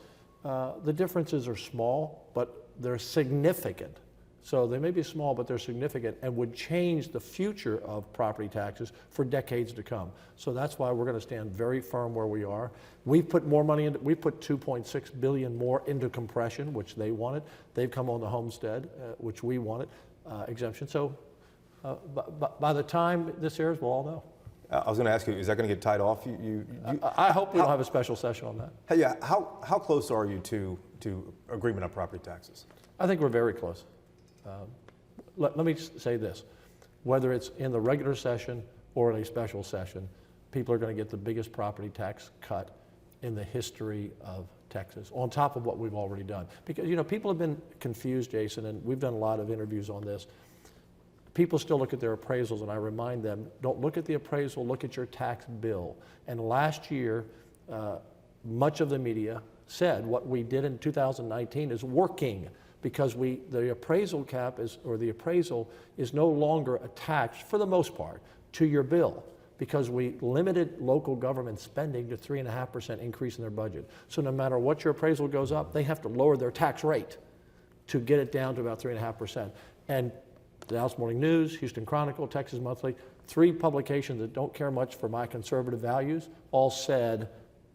are small, but they're significant. So they may be small, but they're significant and would change the future of property taxes for decades to come. So that's why we're going to stand very firm where we are. We've put more money into, we put $2.6 billion more into compression, which they wanted. They've come on the homestead, which we wanted, exemption. So by the time this airs, we'll all know. I was going to ask you, is that going to get tied off? I hope we don't have a special session on that. Hey, yeah, how close are you to agreement on property taxes? I think we're very close. Let me say this. Whether it's in the regular session or in a special session, people are going to get the biggest property tax cut in the history of Texas, on top of what we've already done. Because, you know, people have been confused, Jason, and we've done a lot of interviews on this. People still look at their appraisals, and I remind them, don't look at the appraisal, look at your tax bill. And last year, much of the media said what we did in 2019 is working, because the appraisal cap the appraisal is no longer attached, for the most part, to your bill, because we limited local government spending to 3.5% increase in their budget. So no matter what your appraisal goes up, they have to lower their tax rate to get it down to about 3.5%. And the Dallas Morning News, Houston Chronicle, Texas Monthly, three publications that don't care much for my conservative values, all said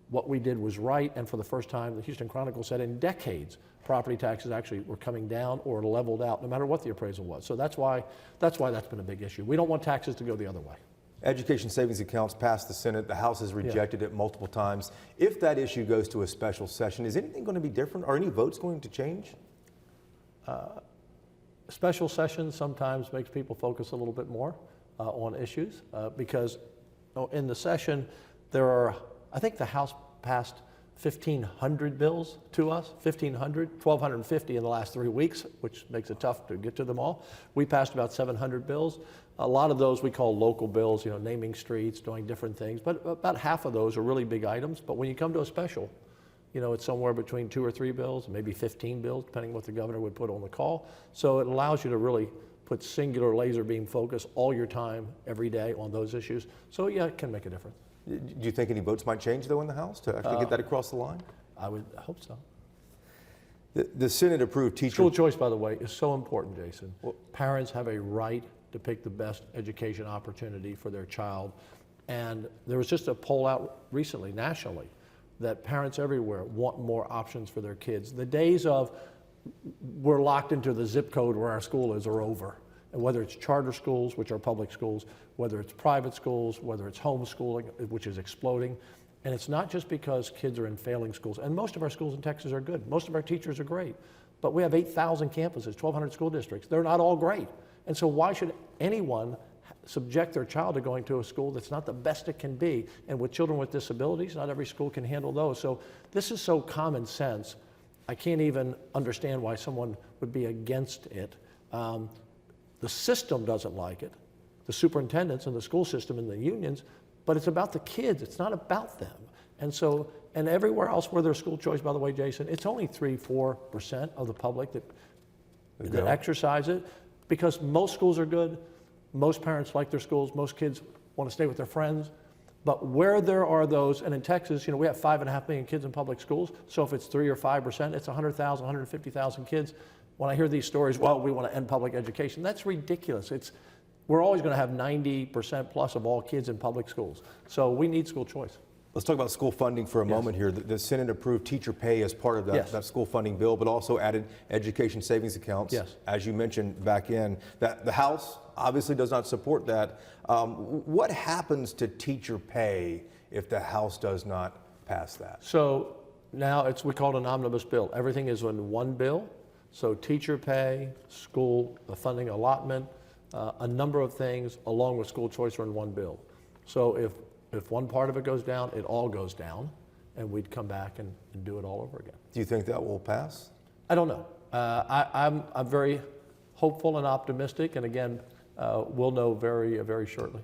what we did was right, and for the first time, the Houston Chronicle said in decades, property taxes actually were coming down or leveled out, no matter what the appraisal was. So that's why that's been a big issue. We don't want taxes to go the other way. Education savings accounts passed the Senate. The House has rejected it multiple times. If that issue goes to a special session, is anything going to be different? Are any votes going to change? Special sessions sometimes makes people focus a little bit more on issues because in the session there are, I think the House passed 1,500 bills to us, 1,250 in the last 3 weeks, which makes it tough to get to them all. We passed about 700 bills. A lot of those we call local bills, you know, naming streets, doing different things, but about half of those are really big items. But when you come to a special, you know, it's somewhere between 2 or 3 bills, maybe 15 bills, depending what the governor would put on the call. So it allows you to really put singular laser beam focus all your time, every day on those issues. So yeah, it can make a difference. Do you think any votes might change, though, in the House to actually get that across the line? I would hope so. The Senate approved teacher... School choice, by the way, is so important, Jason. Parents have a right to pick the best education opportunity for their child. And there was just a poll out recently, nationally, that parents everywhere want more options for their kids. The days of we're locked into the zip code where our school is are over. And whether it's charter schools, which are public schools, whether it's private schools, whether it's homeschooling, which is exploding. And it's not just because kids are in failing schools. And most of our schools in Texas are good. Most of our teachers are great. But we have 8,000 campuses, 1,200 school districts. They're not all great. And so why should anyone subject their child to going to a school that's not the best it can be? And with children with disabilities, not every school can handle those. So this is so common sense. I can't even understand why someone would be against it. The system doesn't like it, the superintendents and the school system and the unions, but it's about the kids. It's not about them. And so, and everywhere else where there's school choice, by the way, Jason, it's only 3-4% of the public that exercise it, because most schools are good, most parents like their schools, most kids want to stay with their friends. But where there are those, and in Texas, you know, we have 5.5 million kids in public schools, so if it's 3 or 5%, it's 100,000, 150,000 kids. When I hear these stories, well, we want to end public education, that's ridiculous. We're always going to have 90% plus of all kids in public schools. So we need school choice. Let's talk about school funding for a moment here. The Senate approved teacher pay as part of that school funding bill, but also added education savings accounts, as you mentioned back in. That the House obviously does not support that. What happens to teacher pay if the House does not pass that? So now we call it an omnibus bill. Everything is in one bill. So teacher pay, school funding allotment, a number of things along with school choice are in one bill. So if one part of it goes down, it all goes down, and we'd come back and do it all over again. Do you think that will pass? I don't know. I'm very hopeful and optimistic, and again, we'll know very shortly.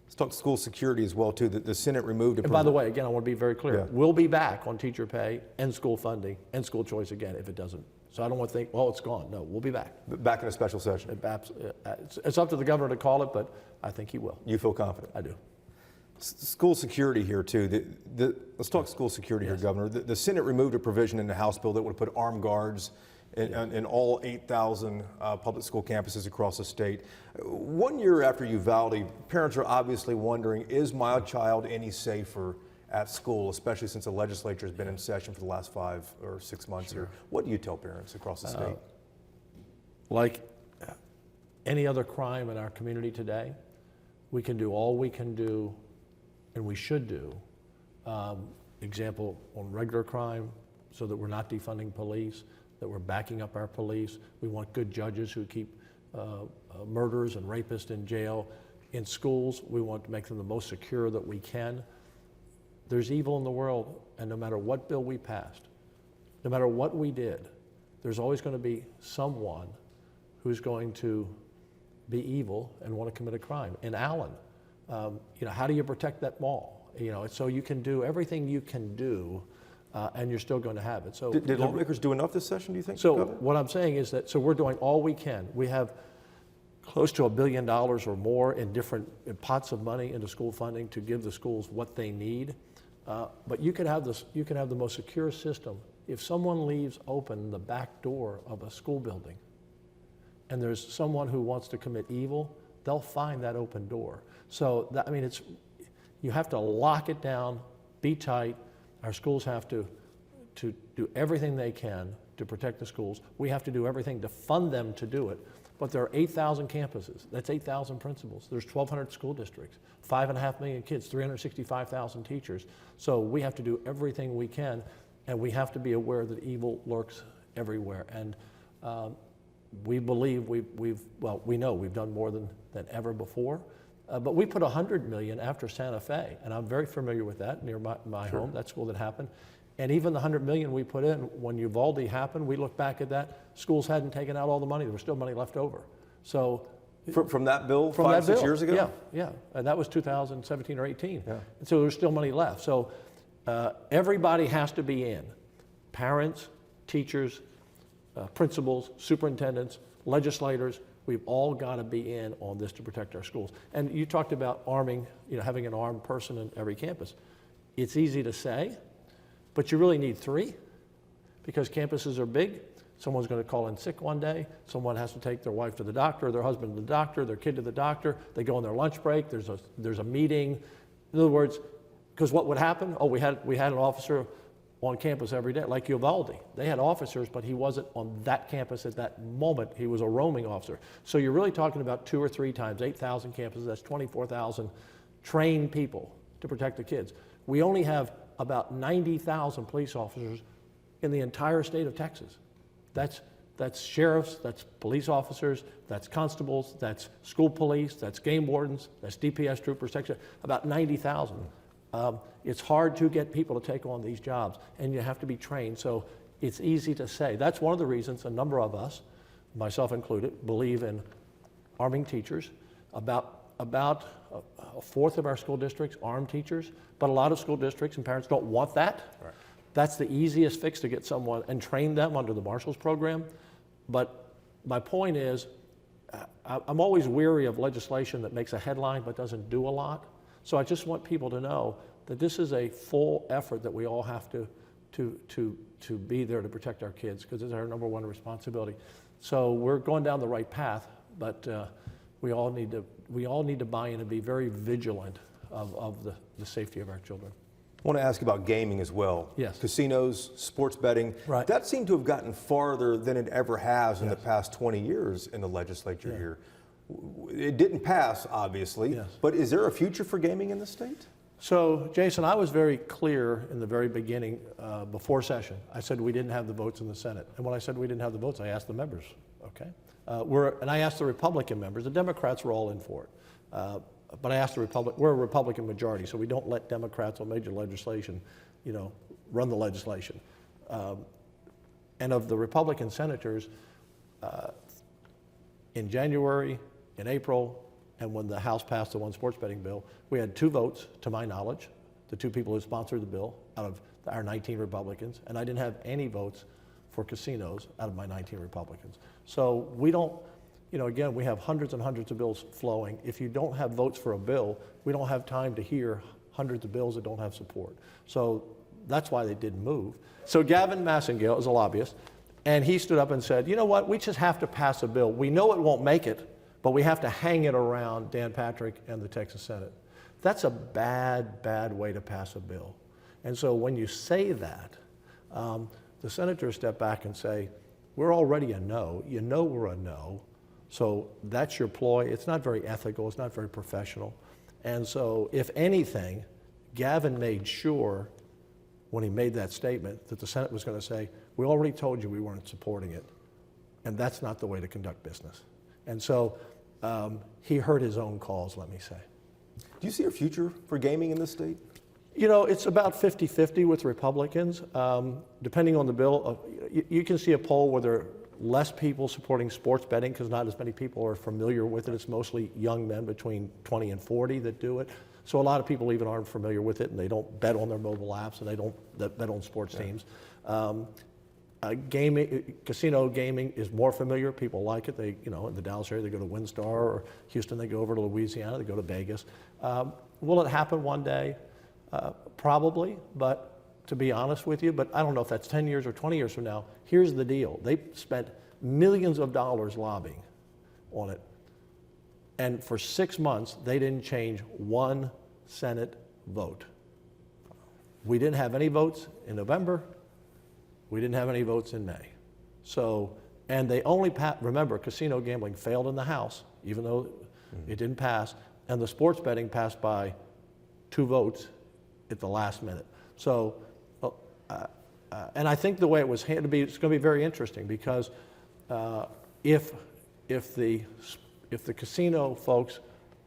Let's talk school security as well, too. The Senate removed a And by the way, again, I want to be very clear. Yeah. We'll be back on teacher pay and school funding and school choice again if it doesn't. So I don't want to think, oh, it's gone. No, we'll be back. back in a special session. It's up to the governor to call it, but I think he will. You feel confident? I do. School security here, too. Let's talk school security here, Governor. The Senate removed a provision in the House bill that would put armed guards in all 8,000 public school campuses across the state. 1 year after Uvalde, parents are obviously wondering, is my child any safer at school, especially since the legislature has been in session for the last 5 or 6 months here. What do you tell parents across the state? Like any other crime in our community today, we can do all we can do, and we should do. Example, on regular crime, so that we're not defunding police, that we're backing up our police. We want good judges who keep murderers and rapists in jail. In schools, we want to make them the most secure that we can. There's evil in the world, and no matter what bill we passed, no matter what we did, there's always going to be someone who's going to be evil and want to commit a crime. In Allen, how do you protect that mall? So you can do everything you can do, and you're still going to have it. So did lawmakers do enough this session, do you think? So Governor? what I'm saying is that, we're doing all we can. We have close to $1 billion or more in different pots of money into school funding to give the schools what they need. But you could have the most secure system if someone leaves open the back door of a school building, and there's someone who wants to commit evil, they'll find that open door. So you have to lock it down, be tight. Our schools have to do everything they can to protect the schools. We have to do everything to fund them to do it. But there are 8,000 campuses. That's 8,000 principals. There's 1,200 school districts, 5.5 million kids, 365,000 teachers. So we have to do everything we can, and we have to be aware that evil lurks everywhere. And we believe we know we've done more than ever before. But we put $100 million after Santa Fe, and I'm very familiar with that near my home, that school that happened. And even the $100 million we put in, when Uvalde happened, we looked back at that, schools hadn't taken out all the money, there was still money left over. So from that bill, 5-6 years ago? Yeah, and that was 2017 or 18. Yeah. And so there's still money left. So everybody has to be in. Parents, teachers, principals, superintendents, legislators, we've all got to be in on this to protect our schools. And you talked about arming, having an armed person in every campus. It's easy to say, but you really need 3 because campuses are big. Someone's going to call in sick one day. Someone has to take their wife to the doctor, their husband to the doctor, their kid to the doctor. They go on their lunch break. There's a meeting. In other words, because what would happen? Oh, we had an officer on campus every day, like Uvalde. They had officers, but he wasn't on that campus at that moment. He was a roaming officer. So you're really talking about 2 or 3 times, 8,000 campuses. That's 24,000 trained people to protect the kids. We only have about 90,000 police officers in the entire state of Texas. That's sheriffs, that's police officers, that's constables, that's school police, that's game wardens, that's DPS troopers, about 90,000. It's hard to get people to take on these jobs, and you have to be trained. So it's easy to say. That's one of the reasons a number of us, myself included, believe in arming teachers. About a fourth of our school districts arm teachers, but a lot of school districts and parents don't want that. Right. That's the easiest fix to get someone and train them under the Marshals program. But my point is, I'm always weary of legislation that makes a headline but doesn't do a lot. So I just want people to know that this is a full effort that we all have to be there to protect our kids, because it's our number one responsibility. So we're going down the right path, but we all need to buy in and be very vigilant of the safety of our children. I want to ask about gaming as well. Yes. Casinos, sports betting. Right. That seemed to have gotten farther than it ever has in the past 20 years in the legislature here. It didn't pass, obviously, but is there a future for gaming in the state? So, Jason, I was very clear in the very beginning, before session. I said we didn't have the votes in the Senate. And when I said we didn't have the votes, I asked the members, okay? And I asked the Republican members. The Democrats were all in for it. But I asked we're a Republican majority, so we don't let Democrats on major legislation, run the legislation. And of the Republican senators, in January, in April, and when the House passed the one sports betting bill, we had 2 votes, to my knowledge, the 2 people who sponsored the bill out of our 19 Republicans, and I didn't have any votes for casinos out of my 19 Republicans. So we don't, again, we have hundreds and hundreds of bills flowing. If you don't have votes for a bill, we don't have time to hear hundreds of bills that don't have support. So that's why they didn't move. So Gavin Massengale is a lobbyist, and he stood up and said, you know what, we just have to pass a bill. We know it won't make it, but we have to hang it around Dan Patrick and the Texas Senate. That's a bad, bad way to pass a bill. And so when you say that, the senators step back and say, we're already a no. You know we're a no. So that's your ploy. It's not very ethical. It's not very professional. And so if anything, Gavin made sure when he made that statement that the Senate was going to say, we already told you we weren't supporting it. And that's not the way to conduct business. And so he heard his own calls, let me say. Do you see a future for gaming in this state? It's about 50-50 with Republicans. Depending on the bill, you can see a poll where there are less people supporting sports betting because not as many people are familiar with it. It's mostly young men between 20 and 40 that do it. So a lot of people even aren't familiar with it, and they don't bet on their mobile apps, and they don't bet on sports teams. Casino gaming is more familiar. People like it. They, in the Dallas area, they go to WinStar, or Houston, they go over to Louisiana, they go to Vegas. Will it happen one day? Probably, but to be honest with you, but I don't know if that's 10 years or 20 years from now. Here's the deal. They spent millions of dollars lobbying on it. And for 6 months, they didn't change one Senate vote. We didn't have any votes in November. We didn't have any votes in May. So, and they only, remember, casino gambling failed in the House, even though it didn't pass, and the sports betting passed by 2 votes at the last minute. So, and I think the way it was handled, it's going to be very interesting because if the casino folks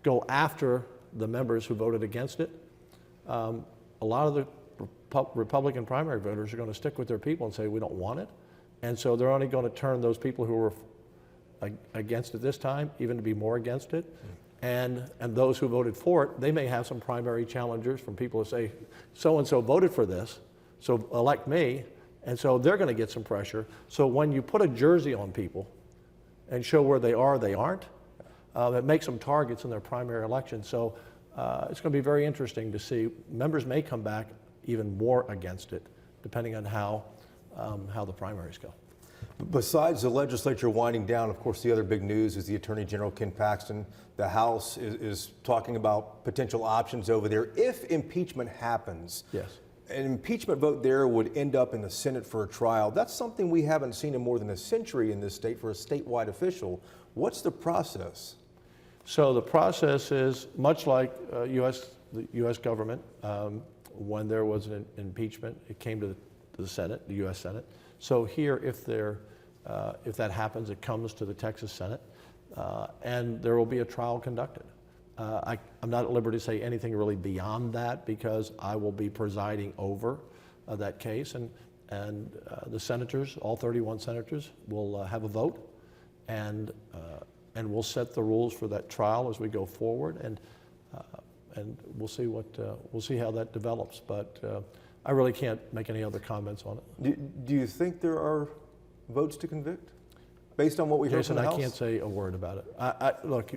go after the members who voted against it, a lot of the Republican primary voters are going to stick with their people and say, we don't want it. And so they're only going to turn those people who were against it this time even to be more against it. And those who voted for it, they may have some primary challengers from people who say, so-and-so voted for this, so elect me. And so they're going to get some pressure. So when you put a jersey on people and show where they are, they aren't, it makes them targets in their primary election. So it's going to be very interesting to see. Members may come back even more against it, depending on how the primaries go. Besides the legislature winding down, of course, the other big news is the Attorney General, Ken Paxton. The House is talking about potential options over there. If impeachment happens, yes, an impeachment vote there would end up in the Senate for a trial. That's something we haven't seen in more than a century in this state for a statewide official. What's the process? So the process is much like the U.S. government. When there was an impeachment, it came to the Senate, the U.S. Senate. So here, if that happens, it comes to the Texas Senate, and there will be a trial conducted. I'm not at liberty to say anything really beyond that because I will be presiding over that case, and the senators, all 31 senators, will have a vote, and we'll set the rules for that trial as we go forward, and we'll see how that develops. But I really can't make any other comments on it. Do you think there are votes to convict based on what we heard from the House? I can't say a word about it. Look,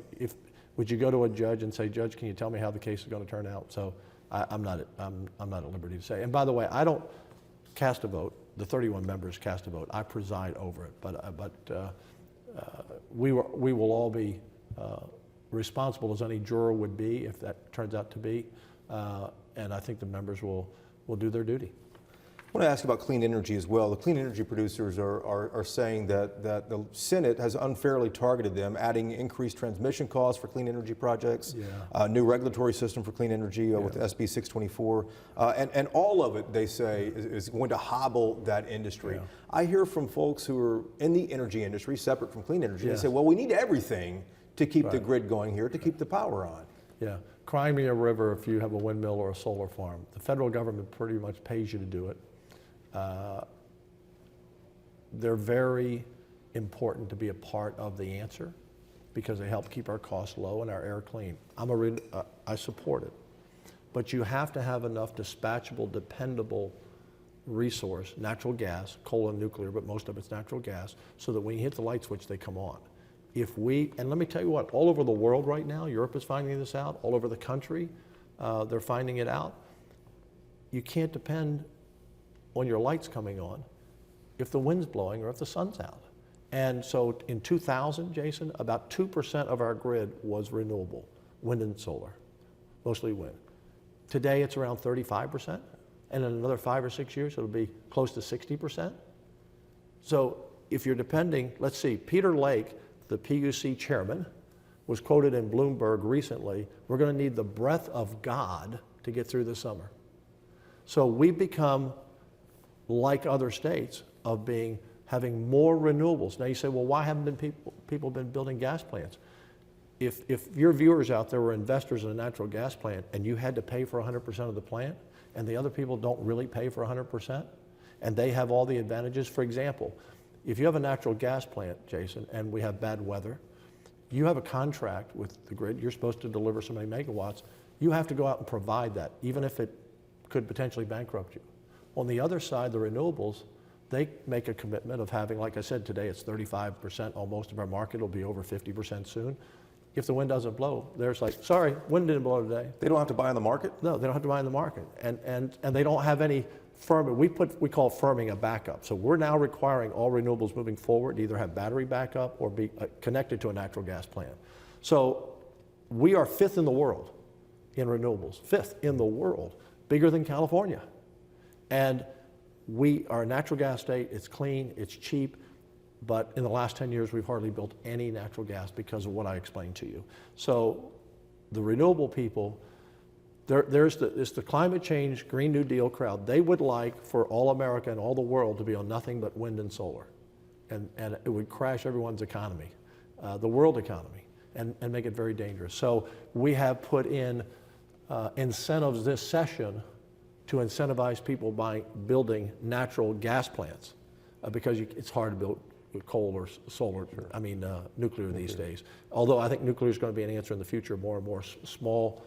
would you go to a judge and say, Judge, can you tell me how the case is going to turn out? So I'm not at liberty to say. And by the way, I don't cast a vote. The 31 members cast a vote. I preside over it. But we will all be responsible as any juror would be if that turns out to be. And I think the members will do their duty. I want to ask about clean energy as well. The clean energy producers are saying that the Senate has unfairly targeted them, adding increased transmission costs for clean energy projects, new regulatory system for clean energy with SB 624, and all of it, they say, is going to hobble that industry. Yeah. I hear from folks who are in the energy industry, separate from clean energy, they say, well, we need everything to keep the grid going here, to keep the power on. Yeah. Cry me a river if you have a windmill or a solar farm. The federal government pretty much pays you to do it. they're very important to be a part of the answer because they help keep our costs low and our air clean. I support it. But you have to have enough dispatchable, dependable resource, natural gas, coal and nuclear, but most of it's natural gas, so that when you hit the light switch, they come on. And let me tell you what, all over the world right now, Europe is finding this out, all over the country, they're finding it out. You can't depend on your lights coming on if the wind's blowing or if the sun's out. And so in 2000, Jason, about 2% of our grid was renewable, wind and solar, mostly wind. Today it's around 35%, and in another 5 or 6 years it'll be close to 60%. So if you're depending, let's see, Peter Lake, the PUC chairman, was quoted in Bloomberg recently, we're going to need the breath of God to get through the summer. So we've become like other states of having more renewables. Now you say, well, why haven't people been building gas plants? If your viewers out there were investors in a natural gas plant and you had to pay for 100% of the plant, and the other people don't really pay for 100%, and they have all the advantages, for example, if you have a natural gas plant, Jason, and we have bad weather, you have a contract with the grid, you're supposed to deliver so many megawatts, you have to go out and provide that, even if it could potentially bankrupt you. On the other side, the renewables, they make a commitment of having, like I said, today it's 35% on most of our market, it'll be over 50% soon. If the wind doesn't blow, there's like, sorry, wind didn't blow today. They don't have to buy on the market? No, they don't have to buy in the market. And they don't have any firming. We call firming a backup. So we're now requiring all renewables moving forward to either have battery backup or be connected to a natural gas plant. So we are 5th in the world in renewables, 5th in the world, bigger than California. And we are a natural gas state, it's clean, it's cheap, but in the last 10 years, we've hardly built any natural gas because of what I explained to you. So the renewable people, it's the climate change, Green New Deal crowd. They would like for all America and all the world to be on nothing but wind and solar. And it would crash everyone's economy, the world economy, and make it very dangerous. So we have put in incentives this session to incentivize people by building natural gas plants because it's hard to build with coal or solar, nuclear these days. Although I think nuclear is going to be an answer in the future, more and more small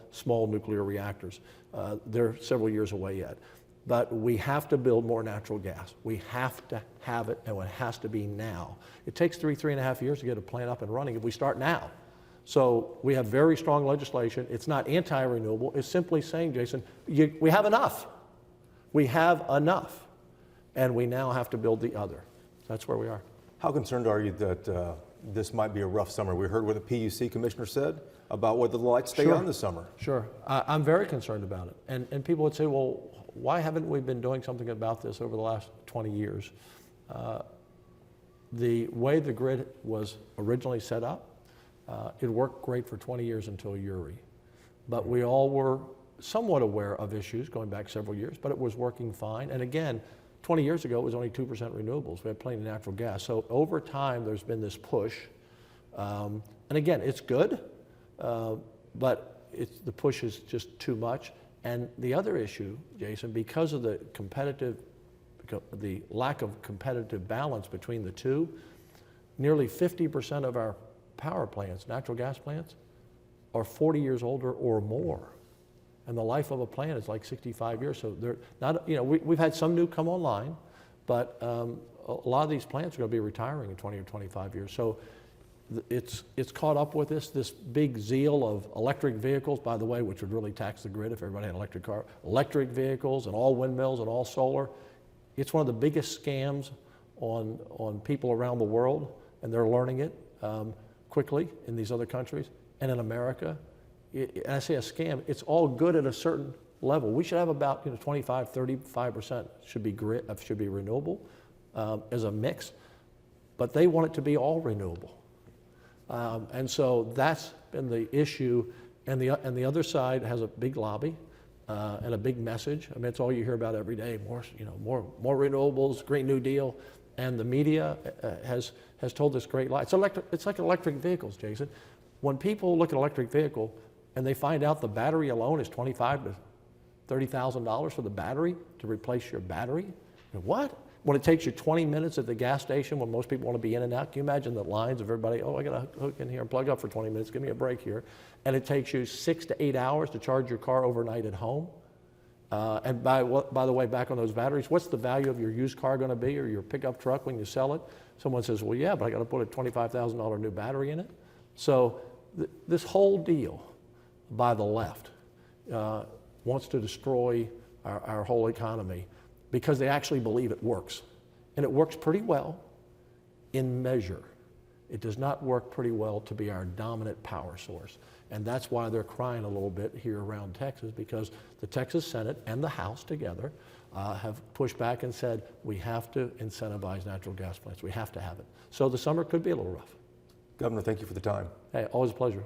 nuclear reactors. They're several years away yet. But we have to build more natural gas. We have to have it, and it has to be now. It takes 3.5 years to get a plant up and running if we start now. So we have very strong legislation. It's not anti-renewable. It's simply saying, Jason, we have enough. We have enough. And we now have to build the other. That's where we are. How concerned are you that this might be a rough summer? We heard what the PUC commissioner said about whether the lights stay on this summer. Sure. I'm very concerned about it. And people would say, well, why haven't we been doing something about this over the last 20 years? The way the grid was originally set up, it worked great for 20 years until Uri. But we all were somewhat aware of issues going back several years, but it was working fine. And again, 20 years ago, it was only 2% renewables. We had plenty of natural gas. So over time, there's been this push. And again, it's good, but the push is just too much. And the other issue, Jason, because of the lack of competitive balance between the two, nearly 50% of our power plants, natural gas plants, are 40 years older or more. And the life of a plant is like 65 years. So they're not, we've had some new come online, but a lot of these plants are going to be retiring in 20 or 25 years. So it's caught up with this big zeal of electric vehicles, by the way, which would really tax the grid if everybody had an electric car. Electric vehicles and all windmills and all solar. It's one of the biggest scams on people around the world, and they're learning it quickly in these other countries. And in America, and I say a scam, it's all good at a certain level. We should have about 25, 35% should be renewable as a mix, but they want it to be all renewable. And so that's been the issue. And the other side has a big lobby and a big message. I mean, it's all you hear about every day: more renewables, Green New Deal. And the media has told this great lie. It's like electric vehicles, Jason. When people look at an electric vehicle and they find out the battery alone is $25,000 to $30,000 for the battery to replace your battery, what? When it takes you 20 minutes at the gas station when most people want to be in and out, can you imagine the lines of everybody, oh, I got to hook in here and plug up for 20 minutes, give me a break here. And it takes you 6 to 8 hours to charge your car overnight at home. And by the way, back on those batteries, what's the value of your used car going to be, or your pickup truck when you sell it? Someone says, well, yeah, but I got to put a $25,000 new battery in it. So this whole deal by the left wants to destroy our whole economy because they actually believe it works. And it works pretty well in measure. It does not work pretty well to be our dominant power source. And that's why they're crying a little bit here around Texas, because the Texas Senate and the House together have pushed back and said, we have to incentivize natural gas plants. We have to have it. So the summer could be a little rough. Governor, thank you for the time. Hey, always a pleasure.